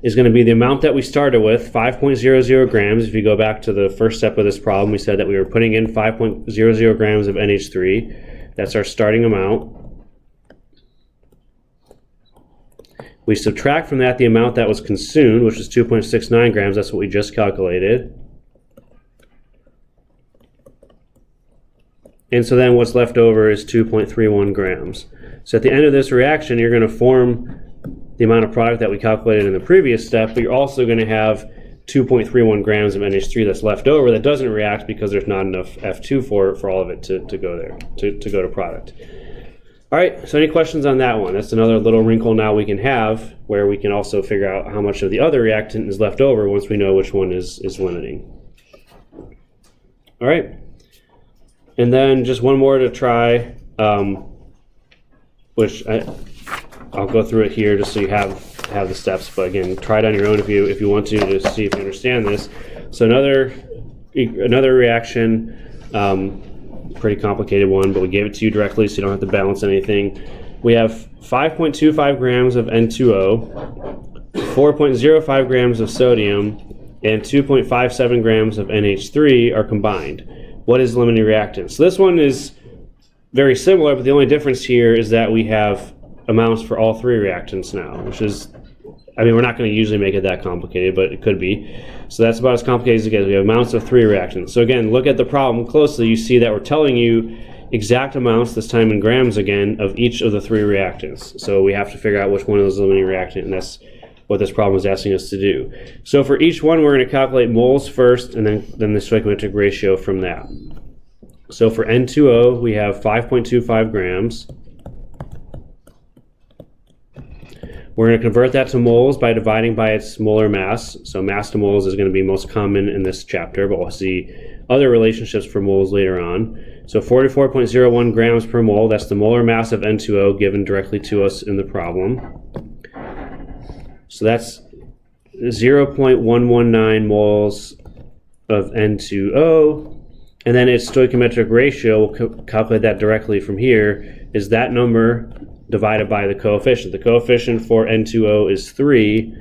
is going to be the amount that we started with, 5.00 grams. If you go back to the first step of this problem, we said that we were putting in 5.00 grams of NH3. That's our starting amount. We subtract from that the amount that was consumed, which is 2.69 grams. That's what we just calculated. And so then what's left over is 2.31 grams. So at the end of this reaction, you're going to form the amount of product that we calculated in the previous step, but you're also going to have 2.31 grams of NH3 that's left over that doesn't react because there's not enough F2 for all of it to go there, to go to product. All right, so any questions on that one? That's another little wrinkle now we can have, where we can also figure out how much of the other reactant is left over once we know which one is limiting. All right, and then just one more to try, which I'll go through it here just so you have the steps. But again, try it on your own if you want to see if you understand this. So another reaction. Pretty complicated one, but we gave it to you directly so you don't have to balance anything. We have 5.25 grams of N2O, 4.05 grams of sodium, and 2.57 grams of NH3 are combined. What is limiting reactant? So this one is very similar, but the only difference here is that we have amounts for all three reactants now, which is, I mean, we're not going to usually make it that complicated, but it could be. So that's about as complicated as it gets. We have amounts of three reactants. So again, look at the problem closely. You see that we're telling you exact amounts, this time in grams again, of each of the three reactants. So we have to figure out which one is the limiting reactant, and that's what this problem is asking us to do. So for each one, we're going to calculate moles first, and then the stoichiometric ratio from that. So for N2O, we have 5.25 grams. We're going to convert that to moles by dividing by its molar mass. So mass to moles is going to be most common in this chapter, but we'll see other relationships for moles later on. So 44.01 grams per mole, that's the molar mass of N2O given directly to us in the problem. So that's 0.119 moles of N2O. And then its stoichiometric ratio, we'll calculate that directly from here, is that number divided by the coefficient. The coefficient for N2O is 3,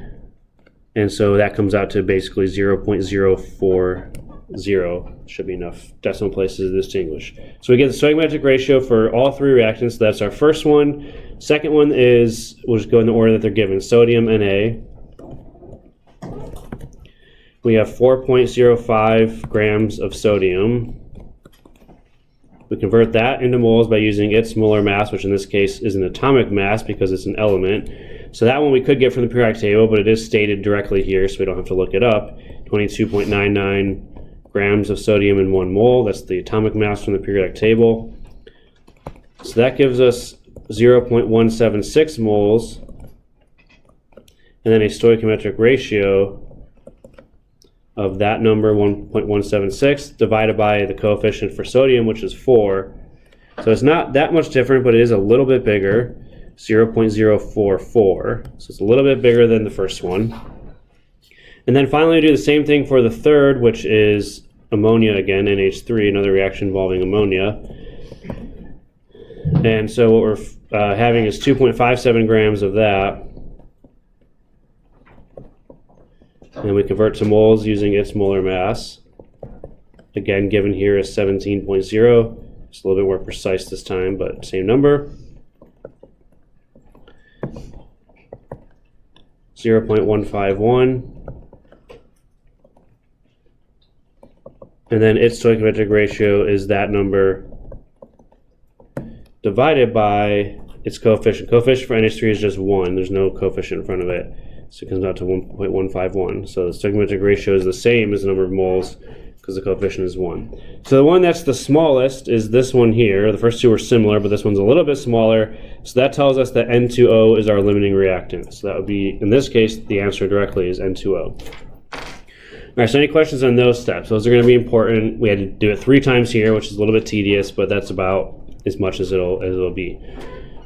and so that comes out to basically 0.040. Should be enough decimal places to distinguish. So we get the stoichiometric ratio for all three reactants. That's our first one. Second one is, we'll just go in the order that they're given, sodium Na. We have 4.05 grams of sodium. We convert that into moles by using its molar mass, which in this case is an atomic mass because it's an element. So that one we could get from the periodic table, but it is stated directly here, so we don't have to look it up. 22.99 grams of sodium in 1 mole. That's the atomic mass from the periodic table. So that gives us 0.176 moles, and then a stoichiometric ratio of that number, 1.176, divided by the coefficient for sodium, which is 4. So it's not that much different, but it is a little bit bigger, 0.044. So it's a little bit bigger than the first one. And then finally, we do the same thing for the third, which is ammonia again, NH3, another reaction involving ammonia. And so what we're having is 2.57 grams of that. And we convert to moles using its molar mass. Again, given here is 17.0. It's a little bit more precise this time, but same number. 0.151. And then its stoichiometric ratio is that number divided by its coefficient. Coefficient for NH3 is just 1. There's no coefficient in front of it. So it comes out to 1.151. So the stoichiometric ratio is the same as the number of moles because the coefficient is 1. So the one that's the smallest is this one here. The first two were similar, but this one's a little bit smaller. So that tells us that N2O is our limiting reactant. So that would be, in this case, the answer directly is N2O. All right, so any questions on those steps? Those are going to be important. We had to do it 3 times here, which is a little bit tedious, but that's about as much as it'll be.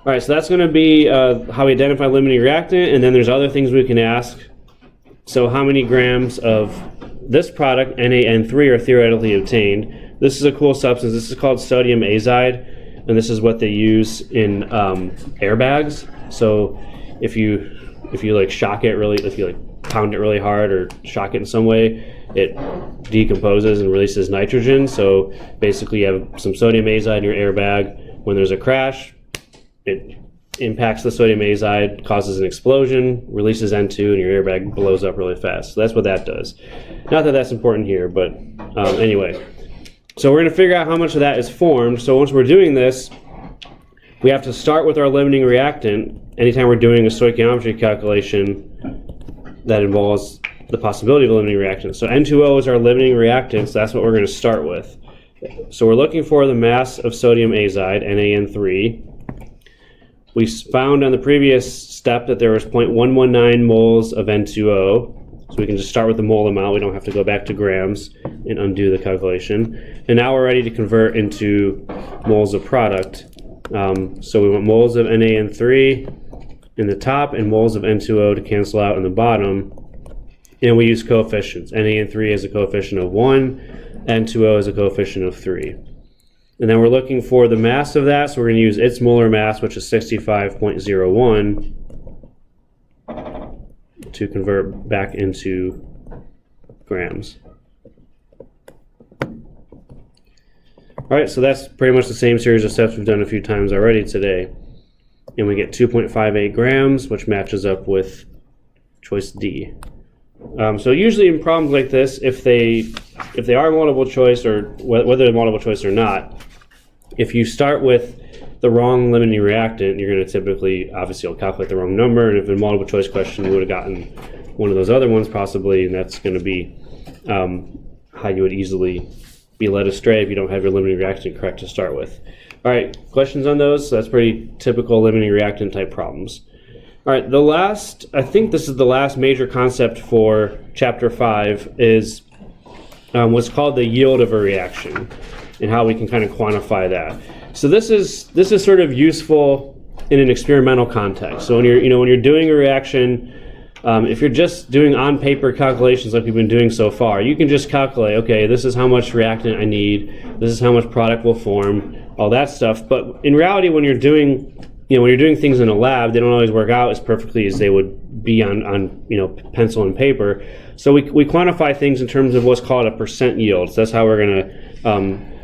All right, so that's going to be how we identify limiting reactant, and then there's other things we can ask. So how many grams of this product, NaN3, are theoretically obtained? This is a cool substance. This is called sodium azide, and this is what they use in airbags. So if you like shock it really, if you like pound it really hard or shock it in some way, it decomposes and releases nitrogen. So basically you have some sodium azide in your airbag. When there's a crash, it impacts the sodium azide, causes an explosion, releases N2, and your airbag blows up really fast. So that's what that does. Not that that's important here, but anyway. So we're going to figure out how much of that is formed. So once we're doing this, we have to start with our limiting reactant. Anytime we're doing a stoichiometry calculation that involves the possibility of a limiting reactant. So N2O is our limiting reactant, so that's what we're going to start with. So we're looking for the mass of sodium azide, NaN3. We found on the previous step that there was 0.119 moles of N2O. So we can just start with the mole amount. We don't have to go back to grams and undo the calculation. And now we're ready to convert into moles of product. So we want moles of NaN3 in the top and moles of N2O to cancel out in the bottom. And we use coefficients. NaN3 is a coefficient of 1, N2O is a coefficient of 3. And then we're looking for the mass of that, so we're going to use its molar mass, which is 65.01, to convert back into grams. All right, so that's pretty much the same series of steps we've done a few times already today. And we get 2.58 grams, which matches up with choice D. So usually in problems like this, if they are multiple choice, or whether they're multiple choice or not, if you start with the wrong limiting reactant, you're going to typically, obviously, you'll calculate the wrong number. And if it's a multiple choice question, you would have gotten one of those other ones possibly, and that's going to be how you would easily be led astray if you don't have your limiting reactant correct to start with. All right, questions on those? So that's pretty typical limiting reactant type problems. All right, I think this is the last major concept for chapter 5 is what's called the yield of a reaction, and how we can kind of quantify that. So this is sort of useful in an experimental context. So when you're doing a reaction, if you're just doing on paper calculations like we've been doing so far, you can just calculate, okay, this is how much reactant I need, this is how much product will form, all that stuff. But in reality, when you're doing things in a lab, they don't always work out as perfectly as they would be on pencil and paper. So we quantify things in terms of what's called a percent yield. So that's how we're going to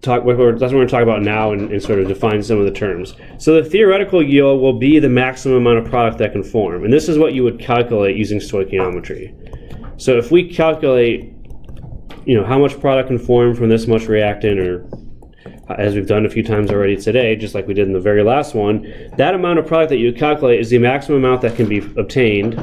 that's what we're going to talk about now and sort of define some of the terms. So the theoretical yield will be the maximum amount of product that can form. And this is what you would calculate using stoichiometry. So if we calculate, how much product can form from this much reactant, or as we've done a few times already today, just like we did in the very last one, that amount of product that you calculate is the maximum amount that can be obtained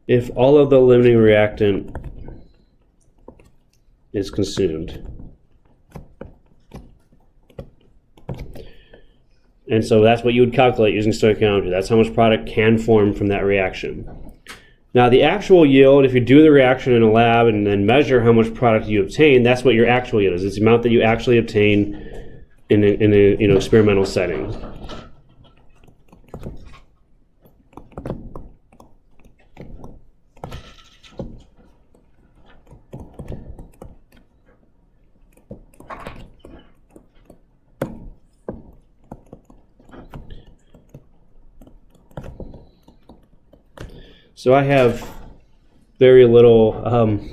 if all of the limiting reactant is consumed. And so that's what you would calculate using stoichiometry. That's how much product can form from that reaction. Now the actual yield, if you do the reaction in a lab and then measure how much product you obtain, that's what your actual yield is. It's the amount that you actually obtain in a experimental setting. So I have very little, I'm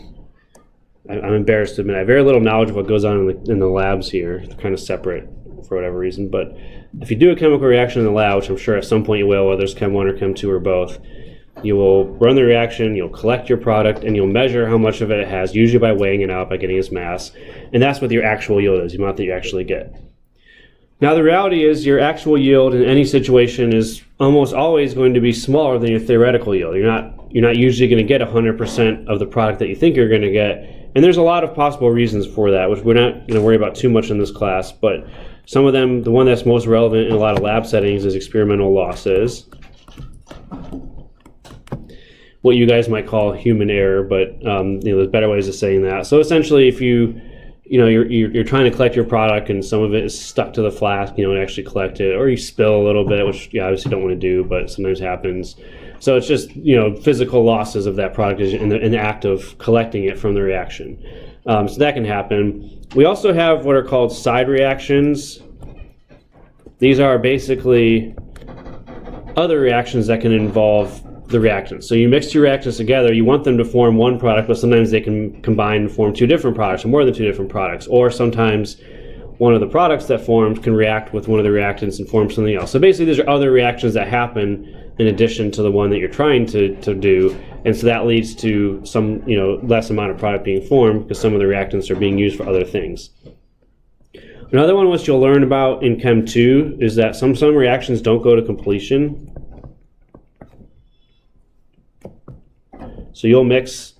embarrassed to admit, I have very little knowledge of what goes on in the labs here. They're kind of separate for whatever reason. But if you do a chemical reaction in the lab, which I'm sure at some point you will, whether it's Chem 1 or Chem 2 or both, you will run the reaction, you'll collect your product, and you'll measure how much of it has, usually by weighing it out, by getting its mass. And that's what your actual yield is, the amount that you actually get. Now the reality is your actual yield in any situation is almost always going to be smaller than your theoretical yield. You're not usually going to get 100% of the product that you think you're going to get. And there's a lot of possible reasons for that, which we're not going to worry about too much in this class. But some of them, the one that's most relevant in a lot of lab settings is experimental losses. What you guys might call human error, but there's better ways of saying that. So essentially, if you're trying to collect your product and some of it is stuck to the flask, and actually collect it, or you spill a little bit, which you obviously don't want to do, but sometimes happens. So it's just physical losses of that product in the act of collecting it from the reaction. So that can happen. We also have what are called side reactions. These are basically other reactions that can involve the reactants. So you mix two reactants together, you want them to form one product, but sometimes they can combine and form two different products, or more than two different products. Or sometimes one of the products that forms can react with one of the reactants and form something else. So basically these are other reactions that happen in addition to the one that you're trying to do. And so that leads to some less amount of product being formed because some of the reactants are being used for other things. Another one which you'll learn about in Chem 2 is that some reactions don't go to completion. So you'll mix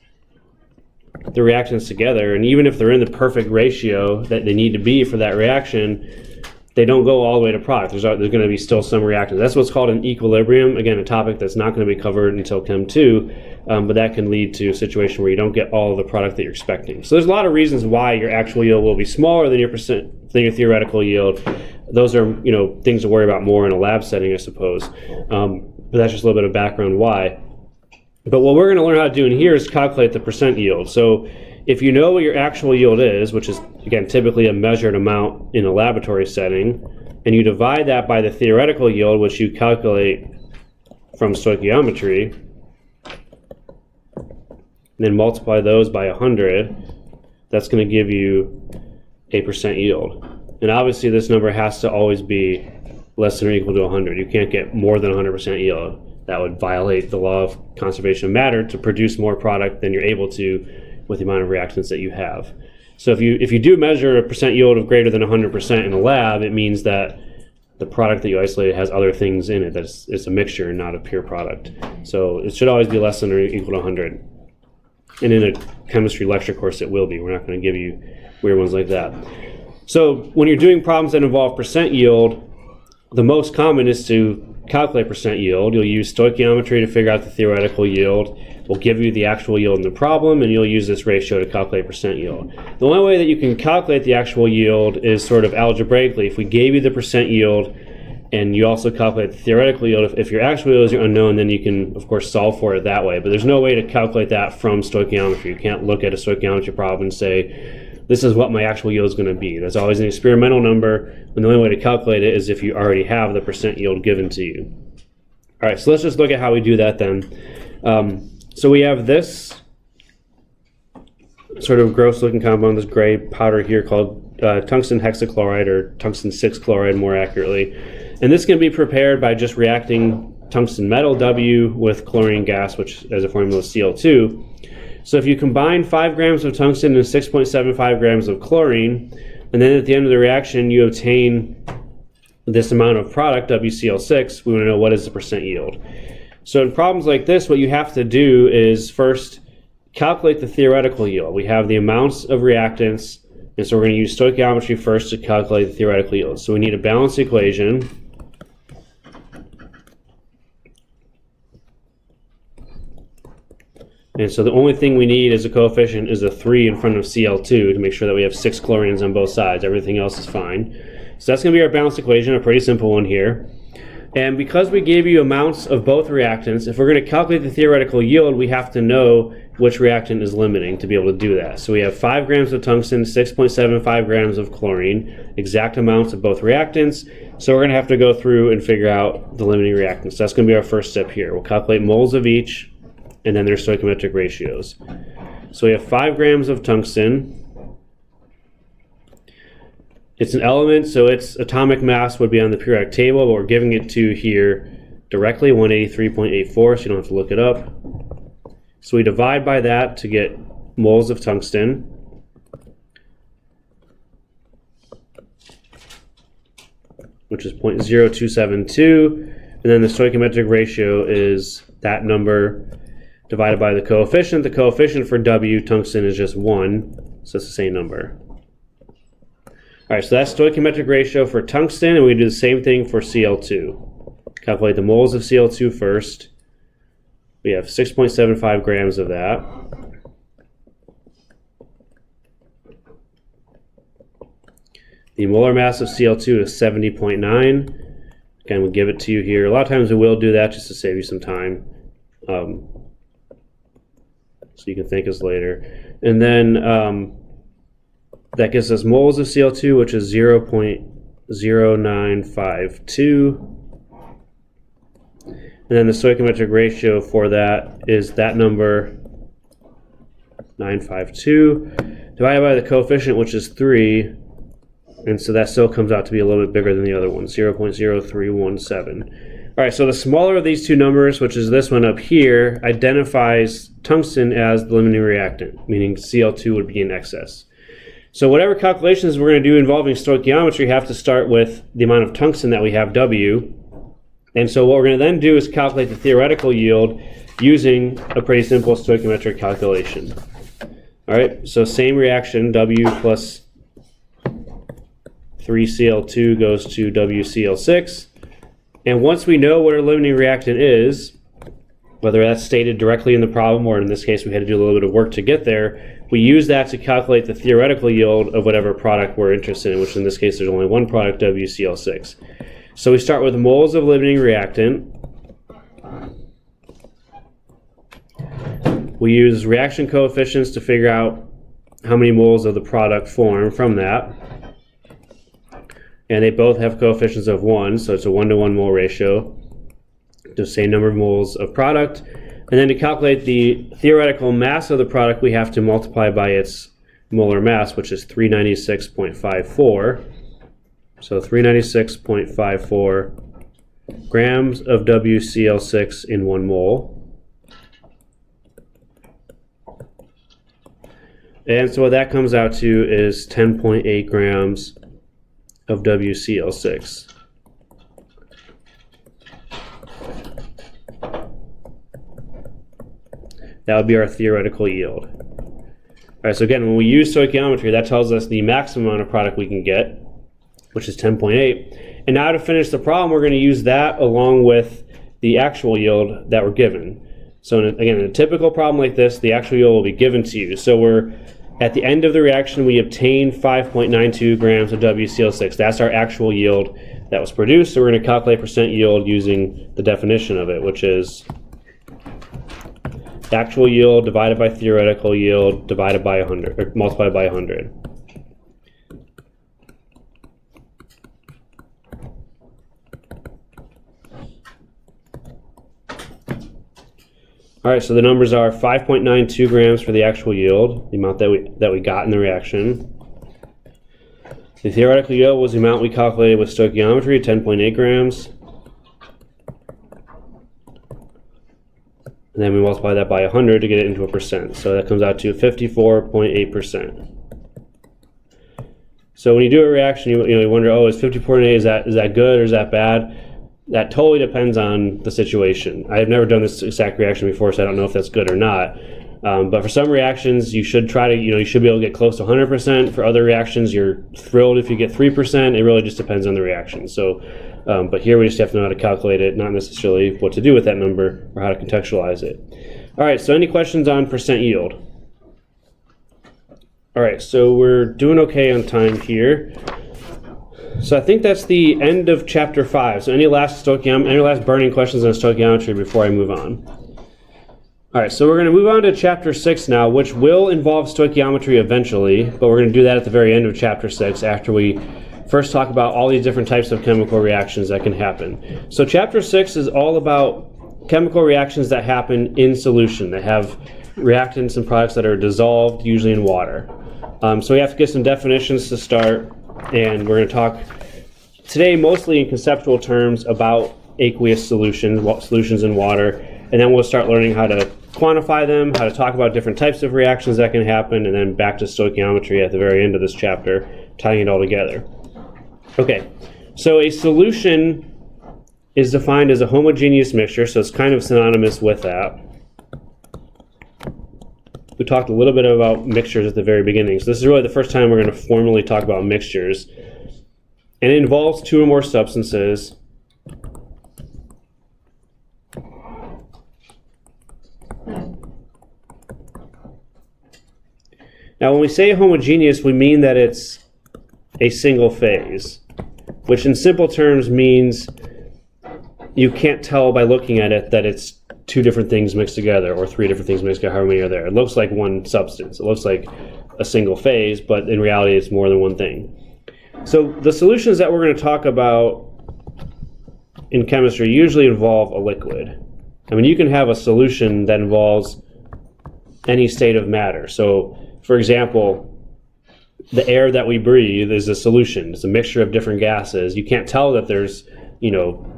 the reactants together, and even if they're in the perfect ratio that they need to be for that reaction, they don't go all the way to product. There's going to be still some reactants. That's what's called an equilibrium. Again, a topic that's not going to be covered until Chem 2, but that can lead to a situation where you don't get all of the product that you're expecting. So there's a lot of reasons why your actual yield will be smaller than your theoretical yield. Those are things to worry about more in a lab setting, I suppose. But that's just a little bit of background why. But what we're going to learn how to do in here is calculate the percent yield. So if you know what your actual yield is, which is, again, typically a measured amount in a laboratory setting, and you divide that by the theoretical yield, which you calculate from stoichiometry, and then multiply those by 100, that's going to give you a percent yield. And obviously this number has to always be less than or equal to 100. You can't get more than 100% yield. That would violate the law of conservation of matter to produce more product than you're able to with the amount of reactants that you have. So if you do measure a percent yield of greater than 100% in a lab, it means that the product that you isolated has other things in it. It's a mixture, not a pure product. So it should always be less than or equal to 100. And in a chemistry lecture course, it will be. We're not going to give you weird ones like that. So when you're doing problems that involve percent yield, the most common is to calculate percent yield. You'll use stoichiometry to figure out the theoretical yield. We'll give you the actual yield in the problem, and you'll use this ratio to calculate percent yield. The only way that you can calculate the actual yield is sort of algebraically. If we gave you the percent yield and you also calculate the theoretical yield, if your actual yield is unknown, then you can, of course, solve for it that way. But there's no way to calculate that from stoichiometry. You can't look at a stoichiometry problem and say, this is what my actual yield is going to be. That's always an experimental number, and the only way to calculate it is if you already have the percent yield given to you. All right, so let's just look at how we do that then. So we have this sort of gross-looking compound, this gray powder here called tungsten hexachloride, or tungsten 6-chloride more accurately. And this can be prepared by just reacting tungsten metal W with chlorine gas, which as a formula is Cl2. So if you combine 5 grams of tungsten and 6.75 grams of chlorine, and then at the end of the reaction you obtain this amount of product, WCl6, we want to know what is the percent yield. So in problems like this, what you have to do is first calculate the theoretical yield. We have the amounts of reactants, and so we're going to use stoichiometry first to calculate the theoretical yield. So we need a balanced equation. And so the only thing we need as a coefficient is a 3 in front of Cl2 to make sure that we have 6 chlorines on both sides. Everything else is fine. So that's going to be our balanced equation, a pretty simple one here. And because we gave you amounts of both reactants, if we're going to calculate the theoretical yield, we have to know which reactant is limiting to be able to do that. So we have 5 grams of tungsten, 6.75 grams of chlorine, exact amounts of both reactants. So we're going to have to go through and figure out the limiting reactants. So that's going to be our first step here. We'll calculate moles of each, and then their stoichiometric ratios. So we have 5 grams of tungsten. It's an element, so its atomic mass would be on the periodic table, but we're giving it to here directly, 183.84, so you don't have to look it up. So we divide by that to get moles of tungsten. Which is 0.0272, and then the stoichiometric ratio is that number divided by the coefficient. The coefficient for W, tungsten, is just 1, so it's the same number. All right, so that's stoichiometric ratio for tungsten, and we do the same thing for Cl2. Calculate the moles of Cl2 first. We have 6.75 grams of that. The molar mass of Cl2 is 70.9. Again, we'll give it to you here. A lot of times we will do that just to save you some time. So you can thank us later. And then that gives us moles of Cl2, which is 0.0952. And then the stoichiometric ratio for that is that number, 952, divided by the coefficient, which is 3. And so that still comes out to be a little bit bigger than the other one, 0.0317. All right, so the smaller of these two numbers, which is this one up here, identifies tungsten as the limiting reactant, meaning Cl2 would be in excess. So whatever calculations we're going to do involving stoichiometry have to start with the amount of tungsten that we have, W. And so what we're going to then do is calculate the theoretical yield using a pretty simple stoichiometric calculation. All right, so same reaction, W plus 3Cl2 goes to WCl6. And once we know what our limiting reactant is, whether that's stated directly in the problem or in this case we had to do a little bit of work to get there, we use that to calculate the theoretical yield of whatever product we're interested in, which in this case there's only one product, WCl6. So we start with moles of limiting reactant. We use reaction coefficients to figure out how many moles of the product form from that. And they both have coefficients of 1, so it's a 1-to-1 mole ratio. The same number of moles of product. And then to calculate the theoretical mass of the product, we have to multiply by its molar mass, which is 396.54. So 396.54 grams of WCl6 in 1 mole. And so what that comes out to is 10.8 grams of WCl6. That would be our theoretical yield. All right, so again, when we use stoichiometry, that tells us the maximum amount of product we can get, which is 10.8. And now to finish the problem, we're going to use that along with the actual yield that we're given. So again, in a typical problem like this, the actual yield will be given to you. So we're at the end of the reaction, we obtain 5.92 grams of WCl6. That's our actual yield that was produced. So we're going to calculate percent yield using the definition of it, which is actual yield divided by theoretical yield divided by 100, or multiplied by 100. All right, so the numbers are 5.92 grams for the actual yield, the amount that we got in the reaction. The theoretical yield was the amount we calculated with stoichiometry, 10.8 grams. And then we multiply that by 100 to get it into a percent. So that comes out to 54.8%. So when you do a reaction, you wonder, oh, is 54.8, is that good or is that bad? That totally depends on the situation. I have never done this exact reaction before, so I don't know if that's good or not. But for some reactions, you should try to, you should be able to get close to 100%. For other reactions, you're thrilled if you get 3%. It really just depends on the reaction. So, but here we just have to know how to calculate it, not necessarily what to do with that number or how to contextualize it. All right, so any questions on percent yield? All right, so we're doing okay on time here. So I think that's the end of chapter 5. So any last burning questions on stoichiometry before I move on? All right, so we're going to move on to chapter 6 now, which will involve stoichiometry eventually, but we're going to do that at the very end of chapter 6 after we first talk about all these different types of chemical reactions that can happen. So chapter 6 is all about chemical reactions that happen in solution, that have reactants and products that are dissolved, usually in water. So we have to get some definitions to start, and we're going to talk today mostly in conceptual terms about aqueous solutions in water, and then we'll start learning how to quantify them, how to talk about different types of reactions that can happen, and then back to stoichiometry at the very end of this chapter, tying it all together. Okay, so a solution is defined as a homogeneous mixture, so it's kind of synonymous with that. We talked a little bit about mixtures at the very beginning, so this is really the first time we're going to formally talk about mixtures. And it involves two or more substances. Now, when we say homogeneous, we mean that it's a single phase, which in simple terms means you can't tell by looking at it that it's two different things mixed together or three different things mixed together, however many are there. It looks like one substance. It looks like a single phase, but in reality it's more than one thing. So the solutions that we're going to talk about in chemistry usually involve a liquid. I mean, you can have a solution that involves any state of matter. So, for example, the air that we breathe is a solution. It's a mixture of different gases. You can't tell that there's,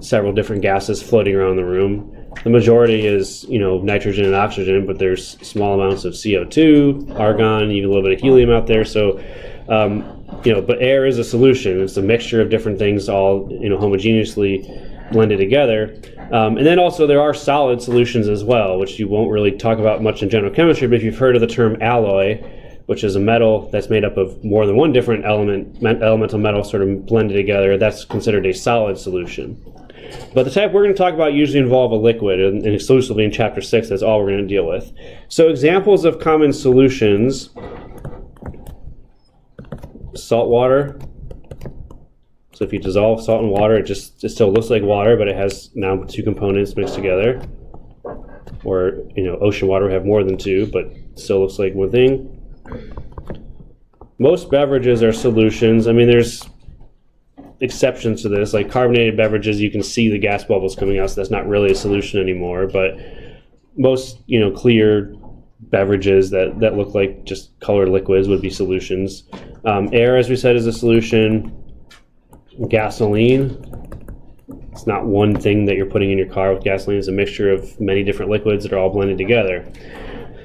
several different gases floating around the room. The majority is, nitrogen and oxygen, but there's small amounts of CO2, argon, even a little bit of helium out there. So, but air is a solution. It's a mixture of different things all, homogeneously blended together. And then also there are solid solutions as well, which you won't really talk about much in general chemistry, but if you've heard of the term alloy, which is a metal that's made up of more than one different elemental metal sort of blended together, that's considered a solid solution. But the type we're going to talk about usually involve a liquid, and exclusively in Chapter 6, that's all we're going to deal with. So examples of common solutions: salt water. So if you dissolve salt in water, it still looks like water, but it has now two components mixed together. Or, ocean water would have more than two, but still looks like one thing. Most beverages are solutions. I mean, there's exceptions to this, like carbonated beverages, you can see the gas bubbles coming out, so that's not really a solution anymore. But most, clear beverages that look like just colored liquids would be solutions. Air, as we said, is a solution. Gasoline, it's not one thing that you're putting in your car with gasoline. It's a mixture of many different liquids that are all blended together.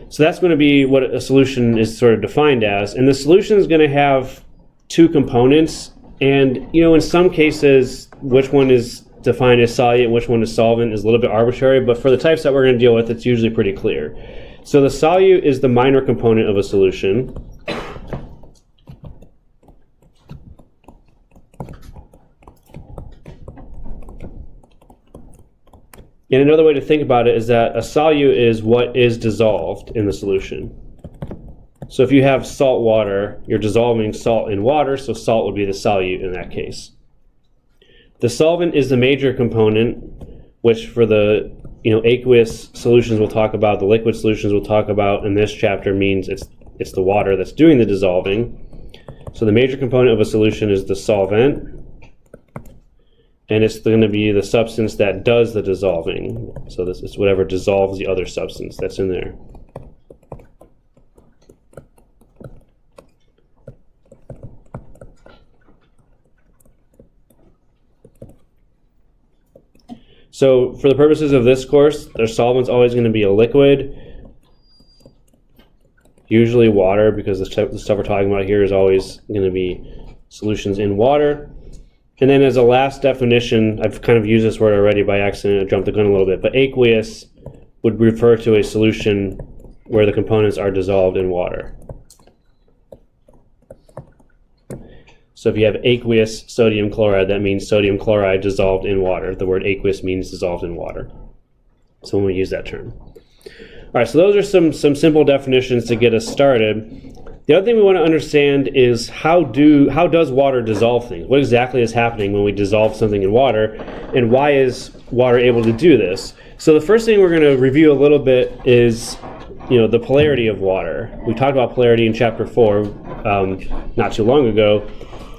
So that's going to be what a solution is sort of defined as. And the solution is going to have two components. And, in some cases, which one is defined as solute and which one is solvent is a little bit arbitrary. But for the types that we're going to deal with, it's usually pretty clear. So the solute is the minor component of a solution. And another way to think about it is that a solute is what is dissolved in the solution. So if you have salt water, you're dissolving salt in water, so salt would be the solute in that case. The solvent is the major component, which for the aqueous solutions we'll talk about, the liquid solutions we'll talk about in this chapter means it's the water that's doing the dissolving. So the major component of a solution is the solvent. And it's going to be the substance that does the dissolving. So this is whatever dissolves the other substance that's in there. So for the purposes of this course, the solvent's always going to be a liquid. Usually water, because the stuff we're talking about here is always going to be solutions in water. And then as a last definition, I've kind of used this word already by accident, I jumped the gun a little bit, but aqueous would refer to a solution where the components are dissolved in water. So if you have aqueous sodium chloride, that means sodium chloride dissolved in water. The word aqueous means dissolved in water. So when we use that term. All right, so those are some simple definitions to get us started. The other thing we want to understand is how does water dissolve things? What exactly is happening when we dissolve something in water, and why is water able to do this? So the first thing we're going to review a little bit is the polarity of water. We talked about polarity in Chapter 4 not too long ago,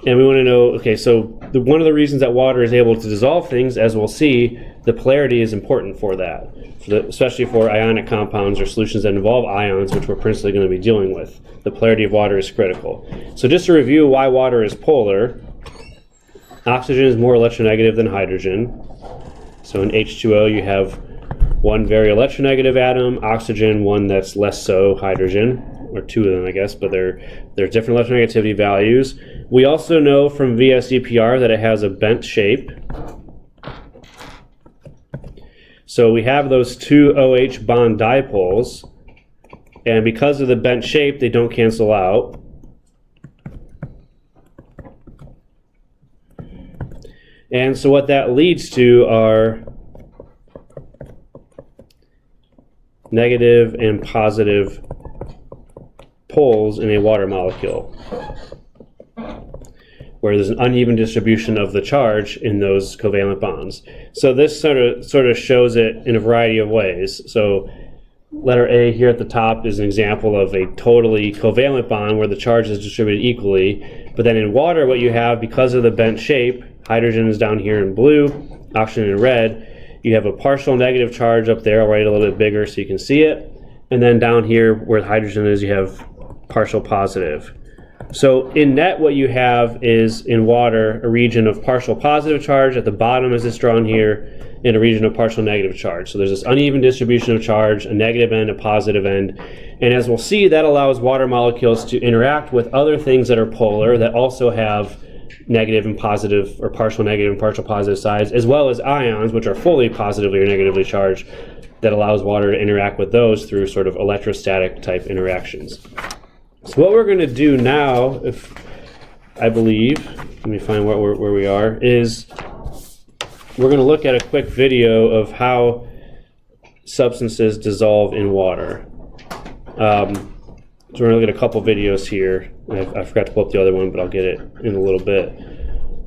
and we want to know, okay, so one of the reasons that water is able to dissolve things, as we'll see, the polarity is important for that, especially for ionic compounds or solutions that involve ions, which we're principally going to be dealing with. The polarity of water is critical. So just to review why water is polar, oxygen is more electronegative than hydrogen. So in H2O you have one very electronegative atom, oxygen one that's less so, hydrogen, or two of them I guess, but they're different electronegativity values. We also know from VSEPR that it has a bent shape. So we have those two OH bond dipoles, and because of the bent shape, they don't cancel out. And so what that leads to are negative and positive poles in a water molecule, where there's an uneven distribution of the charge in those covalent bonds. So this sort of shows it in a variety of ways. So letter A here at the top is an example of a totally covalent bond where the charge is distributed equally. But then in water, what you have, because of the bent shape, hydrogen is down here in blue, oxygen in red, you have a partial negative charge up there. I'll write it a little bit bigger so you can see it. And then down here where the hydrogen is, you have partial positive. So in net, what you have is in water a region of partial positive charge at the bottom, as it's drawn here, and a region of partial negative charge. So there's this uneven distribution of charge, a negative end, a positive end. And as we'll see, that allows water molecules to interact with other things that are polar that also have negative and positive, or partial negative and partial positive sides, as well as ions, which are fully positively or negatively charged, that allows water to interact with those through sort of electrostatic type interactions. So what we're going to do now, if I believe, let me find where we are, is we're going to look at a quick video of how substances dissolve in water. So we're going to look at a couple videos here. I forgot to pull up the other one, but I'll get it in a little bit.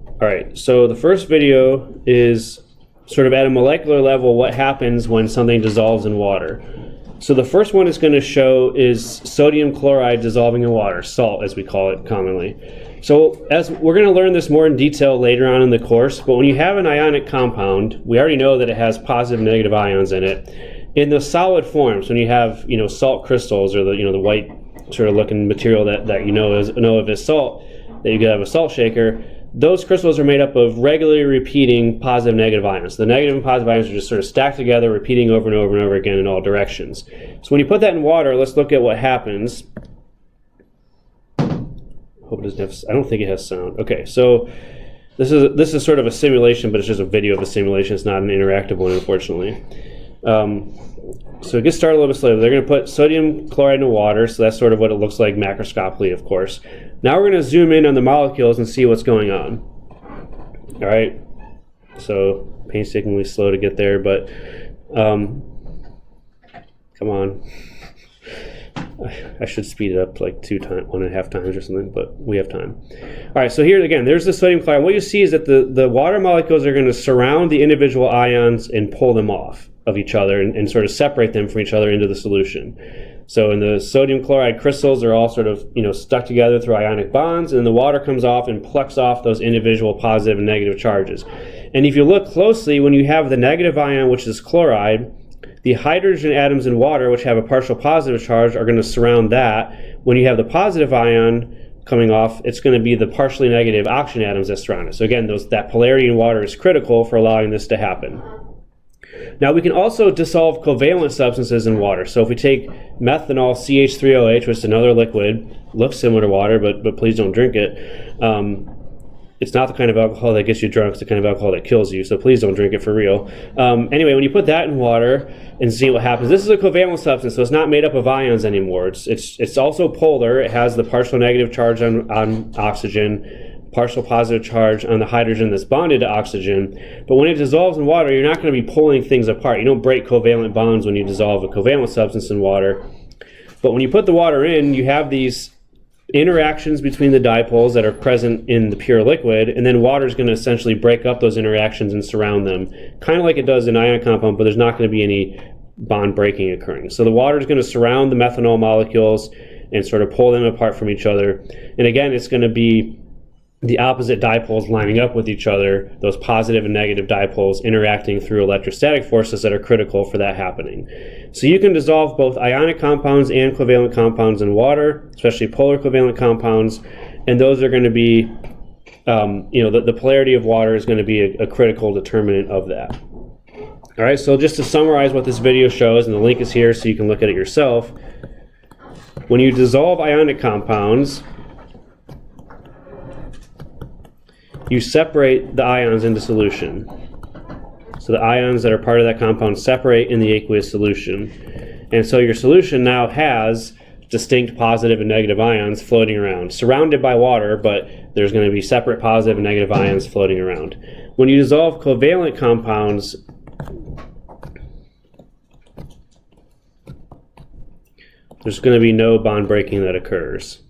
All right, so the first video is sort of at a molecular level what happens when something dissolves in water. So the first one it's going to show is sodium chloride dissolving in water, salt as we call it commonly. So as we're going to learn this more in detail later on in the course, but when you have an ionic compound, we already know that it has positive and negative ions in it. In the solid forms, when you have salt crystals, or the white sort of looking material that you know of as salt, that you could have a salt shaker, those crystals are made up of regularly repeating positive and negative ions. The negative and positive ions are just sort of stacked together, repeating over and over and over again in all directions. So when you put that in water, let's look at what happens. Hope it doesn't have, I don't think it has sound. Okay, so this is sort of a simulation, but it's just a video of a simulation. It's not an interactive one, unfortunately. So it gets started a little bit slowly. They're going to put sodium chloride in water, so that's sort of what it looks like macroscopically, of course. Now we're going to zoom in on the molecules and see what's going on. All right, so painstakingly slow to get there, but come on. I should speed it up to like 1.5 times or something, but we have time. All right, so here again, there's the sodium chloride. What you see is that the water molecules are going to surround the individual ions and pull them off of each other and sort of separate them from each other into the solution. So in the sodium chloride crystals, they're all sort of stuck together through ionic bonds, and the water comes off and plucks off those individual positive and negative charges. And if you look closely, when you have the negative ion, which is chloride, the hydrogen atoms in water, which have a partial positive charge, are going to surround that. When you have the positive ion coming off, it's going to be the partially negative oxygen atoms that surround it. So again, that polarity in water is critical for allowing this to happen. Now we can also dissolve covalent substances in water. So if we take methanol CH3OH, which is another liquid, looks similar to water, but please don't drink it. It's not the kind of alcohol that gets you drunk, it's the kind of alcohol that kills you, so please don't drink it for real. Anyway, when you put that in water and see what happens, this is a covalent substance, so it's not made up of ions anymore. It's also polar. It has the partial negative charge on oxygen, partial positive charge on the hydrogen that's bonded to oxygen. But when it dissolves in water, you're not going to be pulling things apart. You don't break covalent bonds when you dissolve a covalent substance in water. But when you put the water in, you have these interactions between the dipoles that are present in the pure liquid, and then water is going to essentially break up those interactions and surround them, kind of like it does in an ionic compound, but there's not going to be any bond breaking occurring. So the water is going to surround the methanol molecules and sort of pull them apart from each other. And again, it's going to be the opposite dipoles lining up with each other, those positive and negative dipoles interacting through electrostatic forces that are critical for that happening. So you can dissolve both ionic compounds and covalent compounds in water, especially polar covalent compounds, and those are going to be, the polarity of water is going to be a critical determinant of that. All right, so just to summarize what this video shows, and the link is here so you can look at it yourself. When you dissolve ionic compounds, you separate the ions into solution. So the ions that are part of that compound separate in the aqueous solution. And so your solution now has distinct positive and negative ions floating around, surrounded by water, but there's going to be separate positive and negative ions floating around. When you dissolve covalent compounds, there's going to be no bond breaking that occurs.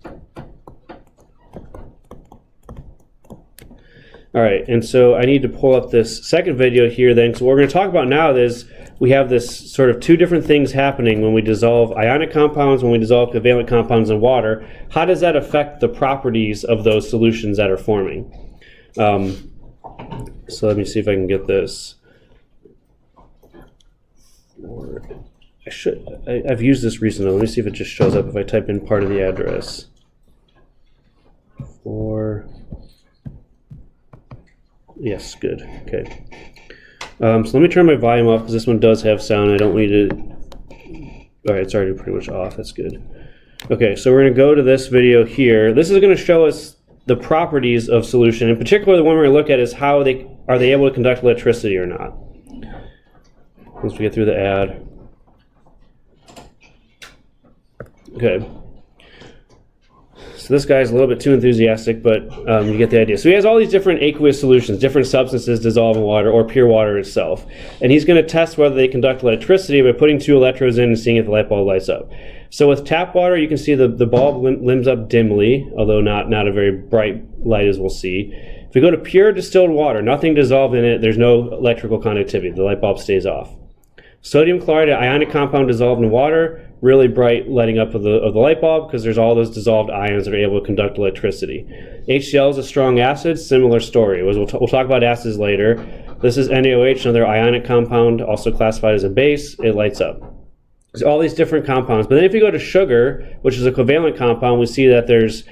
All right, and so I need to pull up this second video here then. So what we're going to talk about now is we have this sort of two different things happening when we dissolve ionic compounds, when we dissolve covalent compounds in water. How does that affect the properties of those solutions that are forming? So let me see if I can get this. I've used this recently. Let me see if it just shows up if I type in part of the address. Yes, good. Okay. So let me turn my volume off because this one does have sound. I don't need it. All right, it's already pretty much off. That's good. Okay, so we're going to go to this video here. This is going to show us the properties of solution. In particular, the one we're going to look at is how are they able to conduct electricity or not. Once we get through the ad. Okay. So this guy's a little bit too enthusiastic, but you get the idea. So he has all these different aqueous solutions, different substances dissolve in water or pure water itself. And he's going to test whether they conduct electricity by putting 2 electrodes in and seeing if the light bulb lights up. So with tap water, you can see the bulb limbs up dimly, although not a very bright light as we'll see. If we go to pure distilled water, nothing dissolved in it, there's no electrical conductivity. The light bulb stays off. Sodium chloride, an ionic compound dissolved in water, really bright lighting up of the light bulb because there's all those dissolved ions that are able to conduct electricity. HCl is a strong acid, similar story. We'll talk about acids later. This is NaOH, another ionic compound, also classified as a base. It lights up. There's all these different compounds. But then if you go to sugar, which is a covalent compound, we see that there's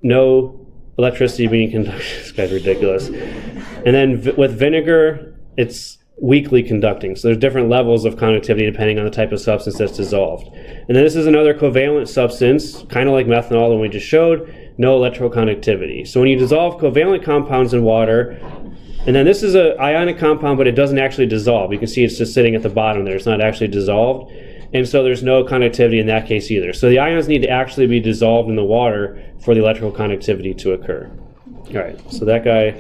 no electricity being conducted. This guy's ridiculous. And then with vinegar, it's weakly conducting. So there's different levels of conductivity depending on the type of substance that's dissolved. And then this is another covalent substance, kind of like methanol that we just showed, no electroconductivity. So when you dissolve covalent compounds in water, and then this is an ionic compound, but it doesn't actually dissolve. You can see it's just sitting at the bottom there. It's not actually dissolved. And so there's no conductivity in that case either. So the ions need to actually be dissolved in the water for the electrical conductivity to occur. All right, so that guy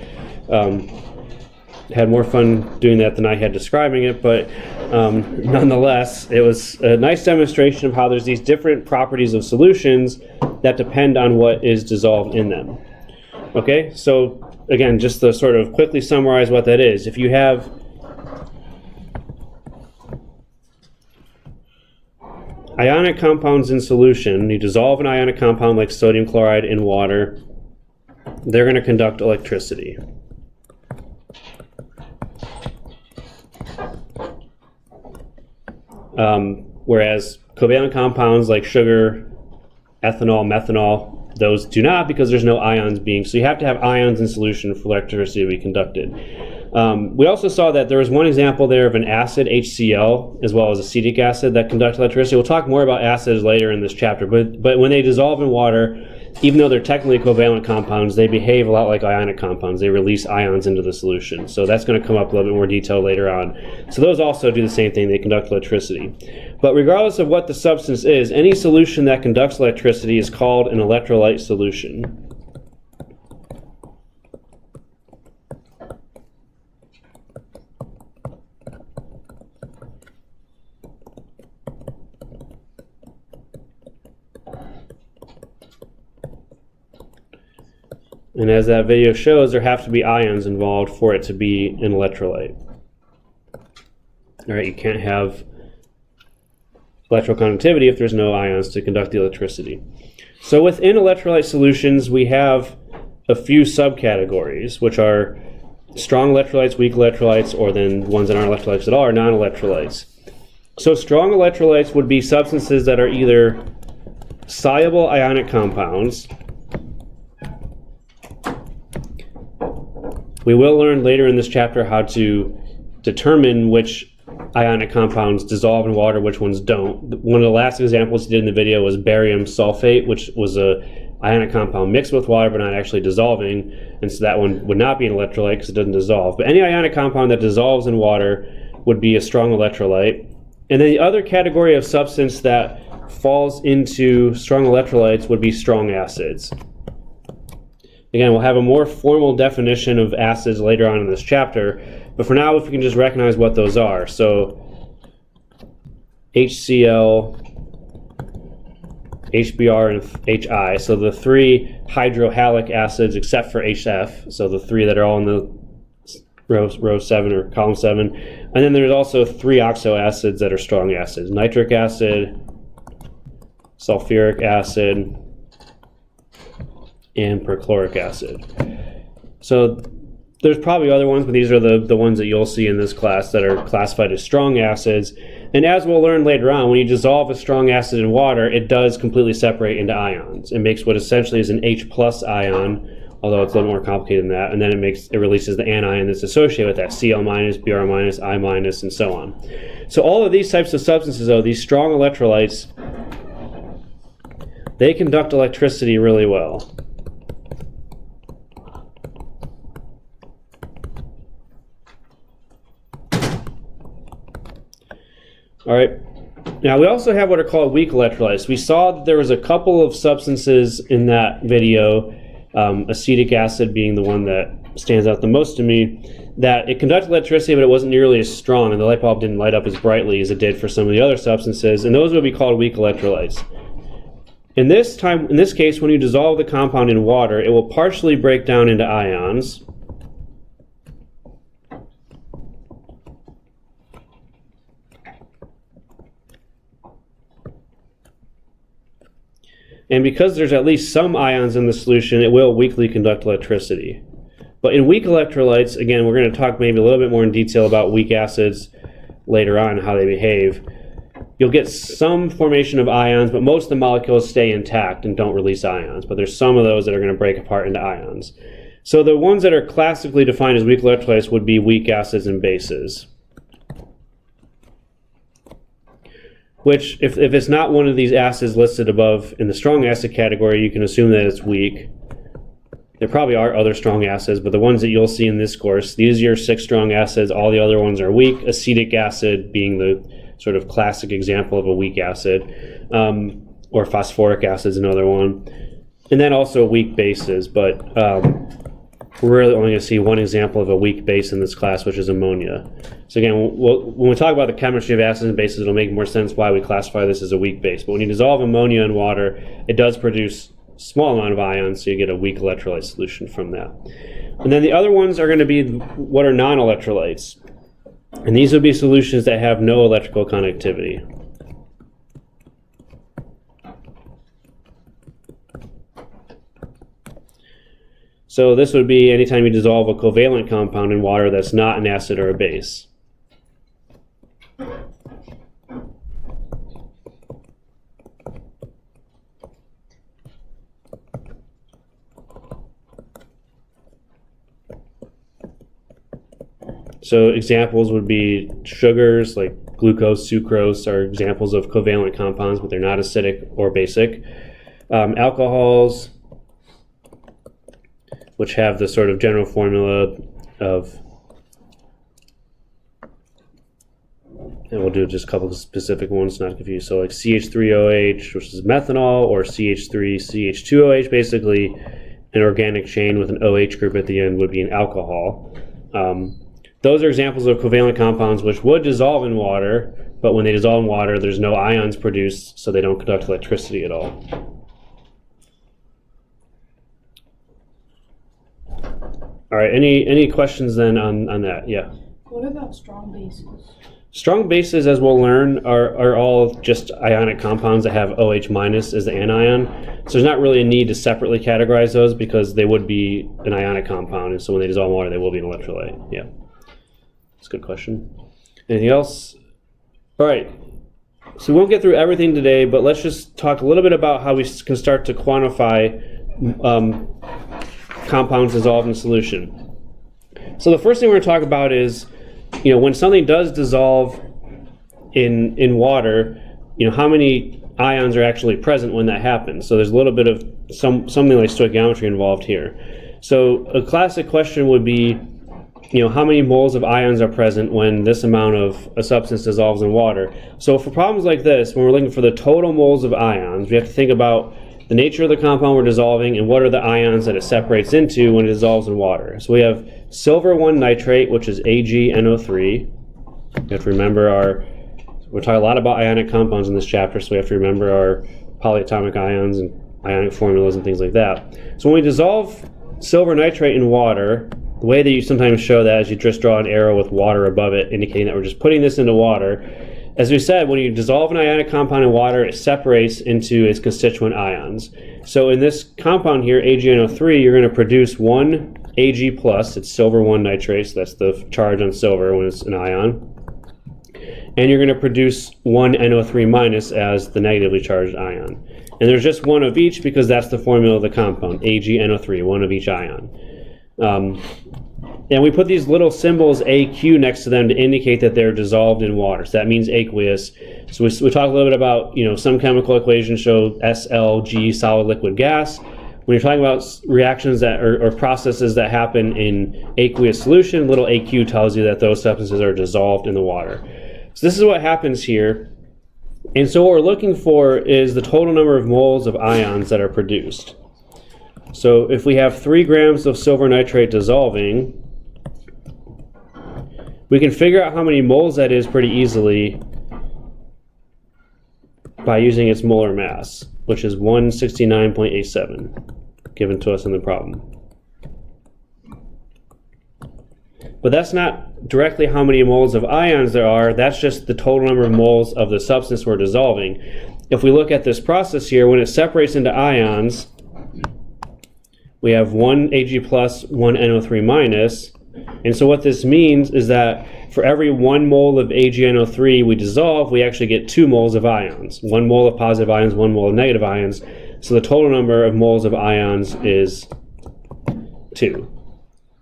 had more fun doing that than I had describing it, but nonetheless, it was a nice demonstration of how there's these different properties of solutions that depend on what is dissolved in them. Okay, so again, just to sort of quickly summarize what that is. If you have ionic compounds in solution, you dissolve an ionic compound like sodium chloride in water, they're going to conduct electricity. Whereas covalent compounds like sugar, ethanol, methanol, those do not because there's no ions being. So you have to have ions in solution for electricity to be conducted. We also saw that there was one example there of an acid, HCl, as well as acetic acid that conduct electricity. We'll talk more about acids later in this chapter, but when they dissolve in water, even though they're technically covalent compounds, they behave a lot like ionic compounds. They release ions into the solution. So that's going to come up a little bit more detail later on. So those also do the same thing. They conduct electricity. But regardless of what the substance is, any solution that conducts electricity is called an electrolyte solution. And as that video shows, there have to be ions involved for it to be an electrolyte. All right, you can't have electroconductivity if there's no ions to conduct the electricity. So within electrolyte solutions, we have a few subcategories, which are strong electrolytes, weak electrolytes, or then ones that aren't electrolytes at all are non-electrolytes. So strong electrolytes would be substances that are either soluble ionic compounds. We will learn later in this chapter how to determine which ionic compounds dissolve in water, which ones don't. One of the last examples he did in the video was barium sulfate, which was a ionic compound mixed with water but not actually dissolving, and so that one would not be an electrolyte because it doesn't dissolve. But any ionic compound that dissolves in water would be a strong electrolyte. And then the other category of substance that falls into strong electrolytes would be strong acids. Again, we'll have a more formal definition of acids later on in this chapter, but for now, if we can just recognize what those are. So HCl, HBr, and HI. So the 3 hydrohalic acids except for HF, so the 3 that are all in the row 7 or column 7. And then there's also 3 oxo acids that are strong acids: nitric acid, sulfuric acid, and perchloric acid. So there's probably other ones, but these are the ones that you'll see in this class that are classified as strong acids. And as we'll learn later on, when you dissolve a strong acid in water, it does completely separate into ions. It makes what essentially is an H+ ion, although it's a little more complicated than that, and then it releases the anion that's associated with that, Cl-, Br-, I-, and so on. So all of these types of substances, though, these strong electrolytes, they conduct electricity really well. All right. Now we also have what are called weak electrolytes. We saw that there was a couple of substances in that video, acetic acid being the one that stands out the most to me, that it conducted electricity, but it wasn't nearly as strong, and the light bulb didn't light up as brightly as it did for some of the other substances, and those would be called weak electrolytes. In this case, when you dissolve the compound in water, it will partially break down into ions. And because there's at least some ions in the solution, it will weakly conduct electricity. But in weak electrolytes, again, we're going to talk maybe a little bit more in detail about weak acids later on, how they behave. You'll get some formation of ions, but most of the molecules stay intact and don't release ions. But there's some of those that are going to break apart into ions. So the ones that are classically defined as weak electrolytes would be weak acids and bases. Which, if it's not one of these acids listed above in the strong acid category, you can assume that it's weak. There probably are other strong acids, but the ones that you'll see in this course, these are your 6 strong acids, all the other ones are weak, acetic acid being the sort of classic example of a weak acid, or phosphoric acid is another one. And then also weak bases, but we're really only going to see one example of a weak base in this class, which is ammonia. So again, when we talk about the chemistry of acids and bases, it'll make more sense why we classify this as a weak base. But when you dissolve ammonia in water, it does produce a small amount of ions, so you get a weak electrolyte solution from that. And then the other ones are going to be what are non-electrolytes. And these would be solutions that have no electrical conductivity. So this would be anytime you dissolve a covalent compound in water that's not an acid or a base. So examples would be sugars like glucose, sucrose are examples of covalent compounds, but they're not acidic or basic. Alcohols, which have the sort of general formula of, and we'll do just a couple of specific ones, not to confuse. So like CH3OH, which is methanol, or CH3CH2OH, basically an organic chain with an OH group at the end would be an alcohol. Those are examples of covalent compounds which would dissolve in water, but when they dissolve in water, there's no ions produced, so they don't conduct electricity at all. All right, any questions then on that? Yeah. What about strong bases? Strong bases, as we'll learn, are all just ionic compounds that have OH minus as the anion. So there's not really a need to separately categorize those because they would be an ionic compound, and so when they dissolve in water, they will be an electrolyte. Yeah. That's a good question. Anything else? All right. So we won't get through everything today, but let's just talk a little bit about how we can start to quantify compounds dissolved in solution. So the first thing we're going to talk about is, when something does dissolve in water, how many ions are actually present when that happens. So there's a little bit of something like stoichiometry involved here. So a classic question would be, how many moles of ions are present when this amount of a substance dissolves in water? So for problems like this, when we're looking for the total moles of ions, we have to think about the nature of the compound we're dissolving and what are the ions that it separates into when it dissolves in water. So we have silver 1 nitrate, which is AgNO3. You have to remember we're talking a lot about ionic compounds in this chapter, so we have to remember our polyatomic ions and ionic formulas and things like that. So when we dissolve silver nitrate in water, the way that you sometimes show that is you just draw an arrow with water above it, indicating that we're just putting this into water. As we said, when you dissolve an ionic compound in water, it separates into its constituent ions. So in this compound here, AgNO3, you're going to produce 1 Ag+, it's silver 1 nitrate, so that's the charge on silver when it's an ion. And you're going to produce 1 NO3- as the negatively charged ion. And there's just one of each because that's the formula of the compound, AgNO3, one of each ion. And we put these little symbols AQ next to them to indicate that they're dissolved in water. So that means aqueous. So we talk a little bit about, some chemical equations show SLG, solid, liquid, gas. When you're talking about reactions that or processes that happen in aqueous solution, little AQ tells you that those substances are dissolved in the water. So this is what happens here. And so what we're looking for is the total number of moles of ions that are produced. So if we have 3 grams of silver nitrate dissolving, we can figure out how many moles that is pretty easily by using its molar mass, which is 169.87, given to us in the problem. But that's not directly how many moles of ions there are, that's just the total number of moles of the substance we're dissolving. If we look at this process here, when it separates into ions, we have 1 Ag plus, 1 NO3 minus. And so what this means is that for every 1 mole of AgNO3 we dissolve, we actually get 2 moles of ions. 1 mole of positive ions, 1 mole of negative ions. So the total number of moles of ions is 2.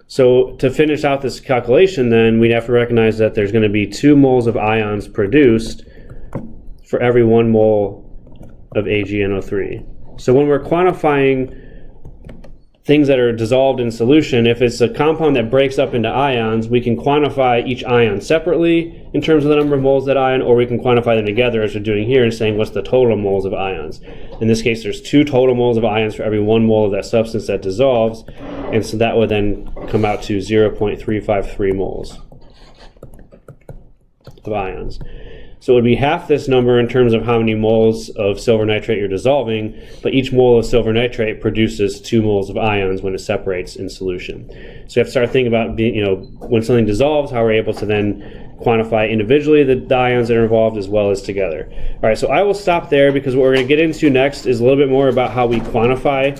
So to finish out this calculation then, we'd have to recognize that there's going to be 2 moles of ions produced for every 1 mole of AgNO3. So when we're quantifying things that are dissolved in solution, if it's a compound that breaks up into ions, we can quantify each ion separately in terms of the number of moles of that ion, or we can quantify them together as we're doing here and saying what's the total moles of ions. In this case, there's 2 total moles of ions for every 1 mole of that substance that dissolves, and so that would then come out to 0.353 moles of ions. So it would be half this number in terms of how many moles of silver nitrate you're dissolving, but each mole of silver nitrate produces 2 moles of ions when it separates in solution. So you have to start thinking about, when something dissolves, how we're able to then quantify individually the ions that are involved as well as together. All right, so I will stop there because what we're going to get into next is a little bit more about how we quantify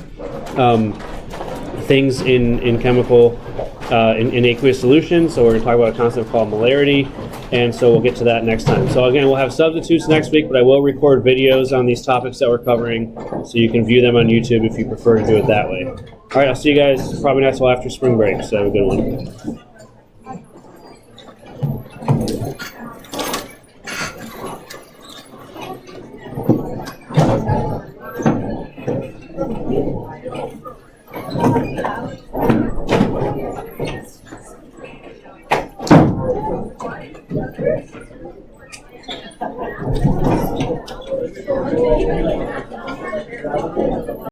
things in chemical, in aqueous solution. So we're going to talk about a concept called molarity, and so we'll get to that next time. So again, we'll have substitutes next week, but I will record videos on these topics that we're covering, so you can view them on YouTube if you prefer to do it that way. All right, I'll see you guys probably not till after spring break, so have a good one.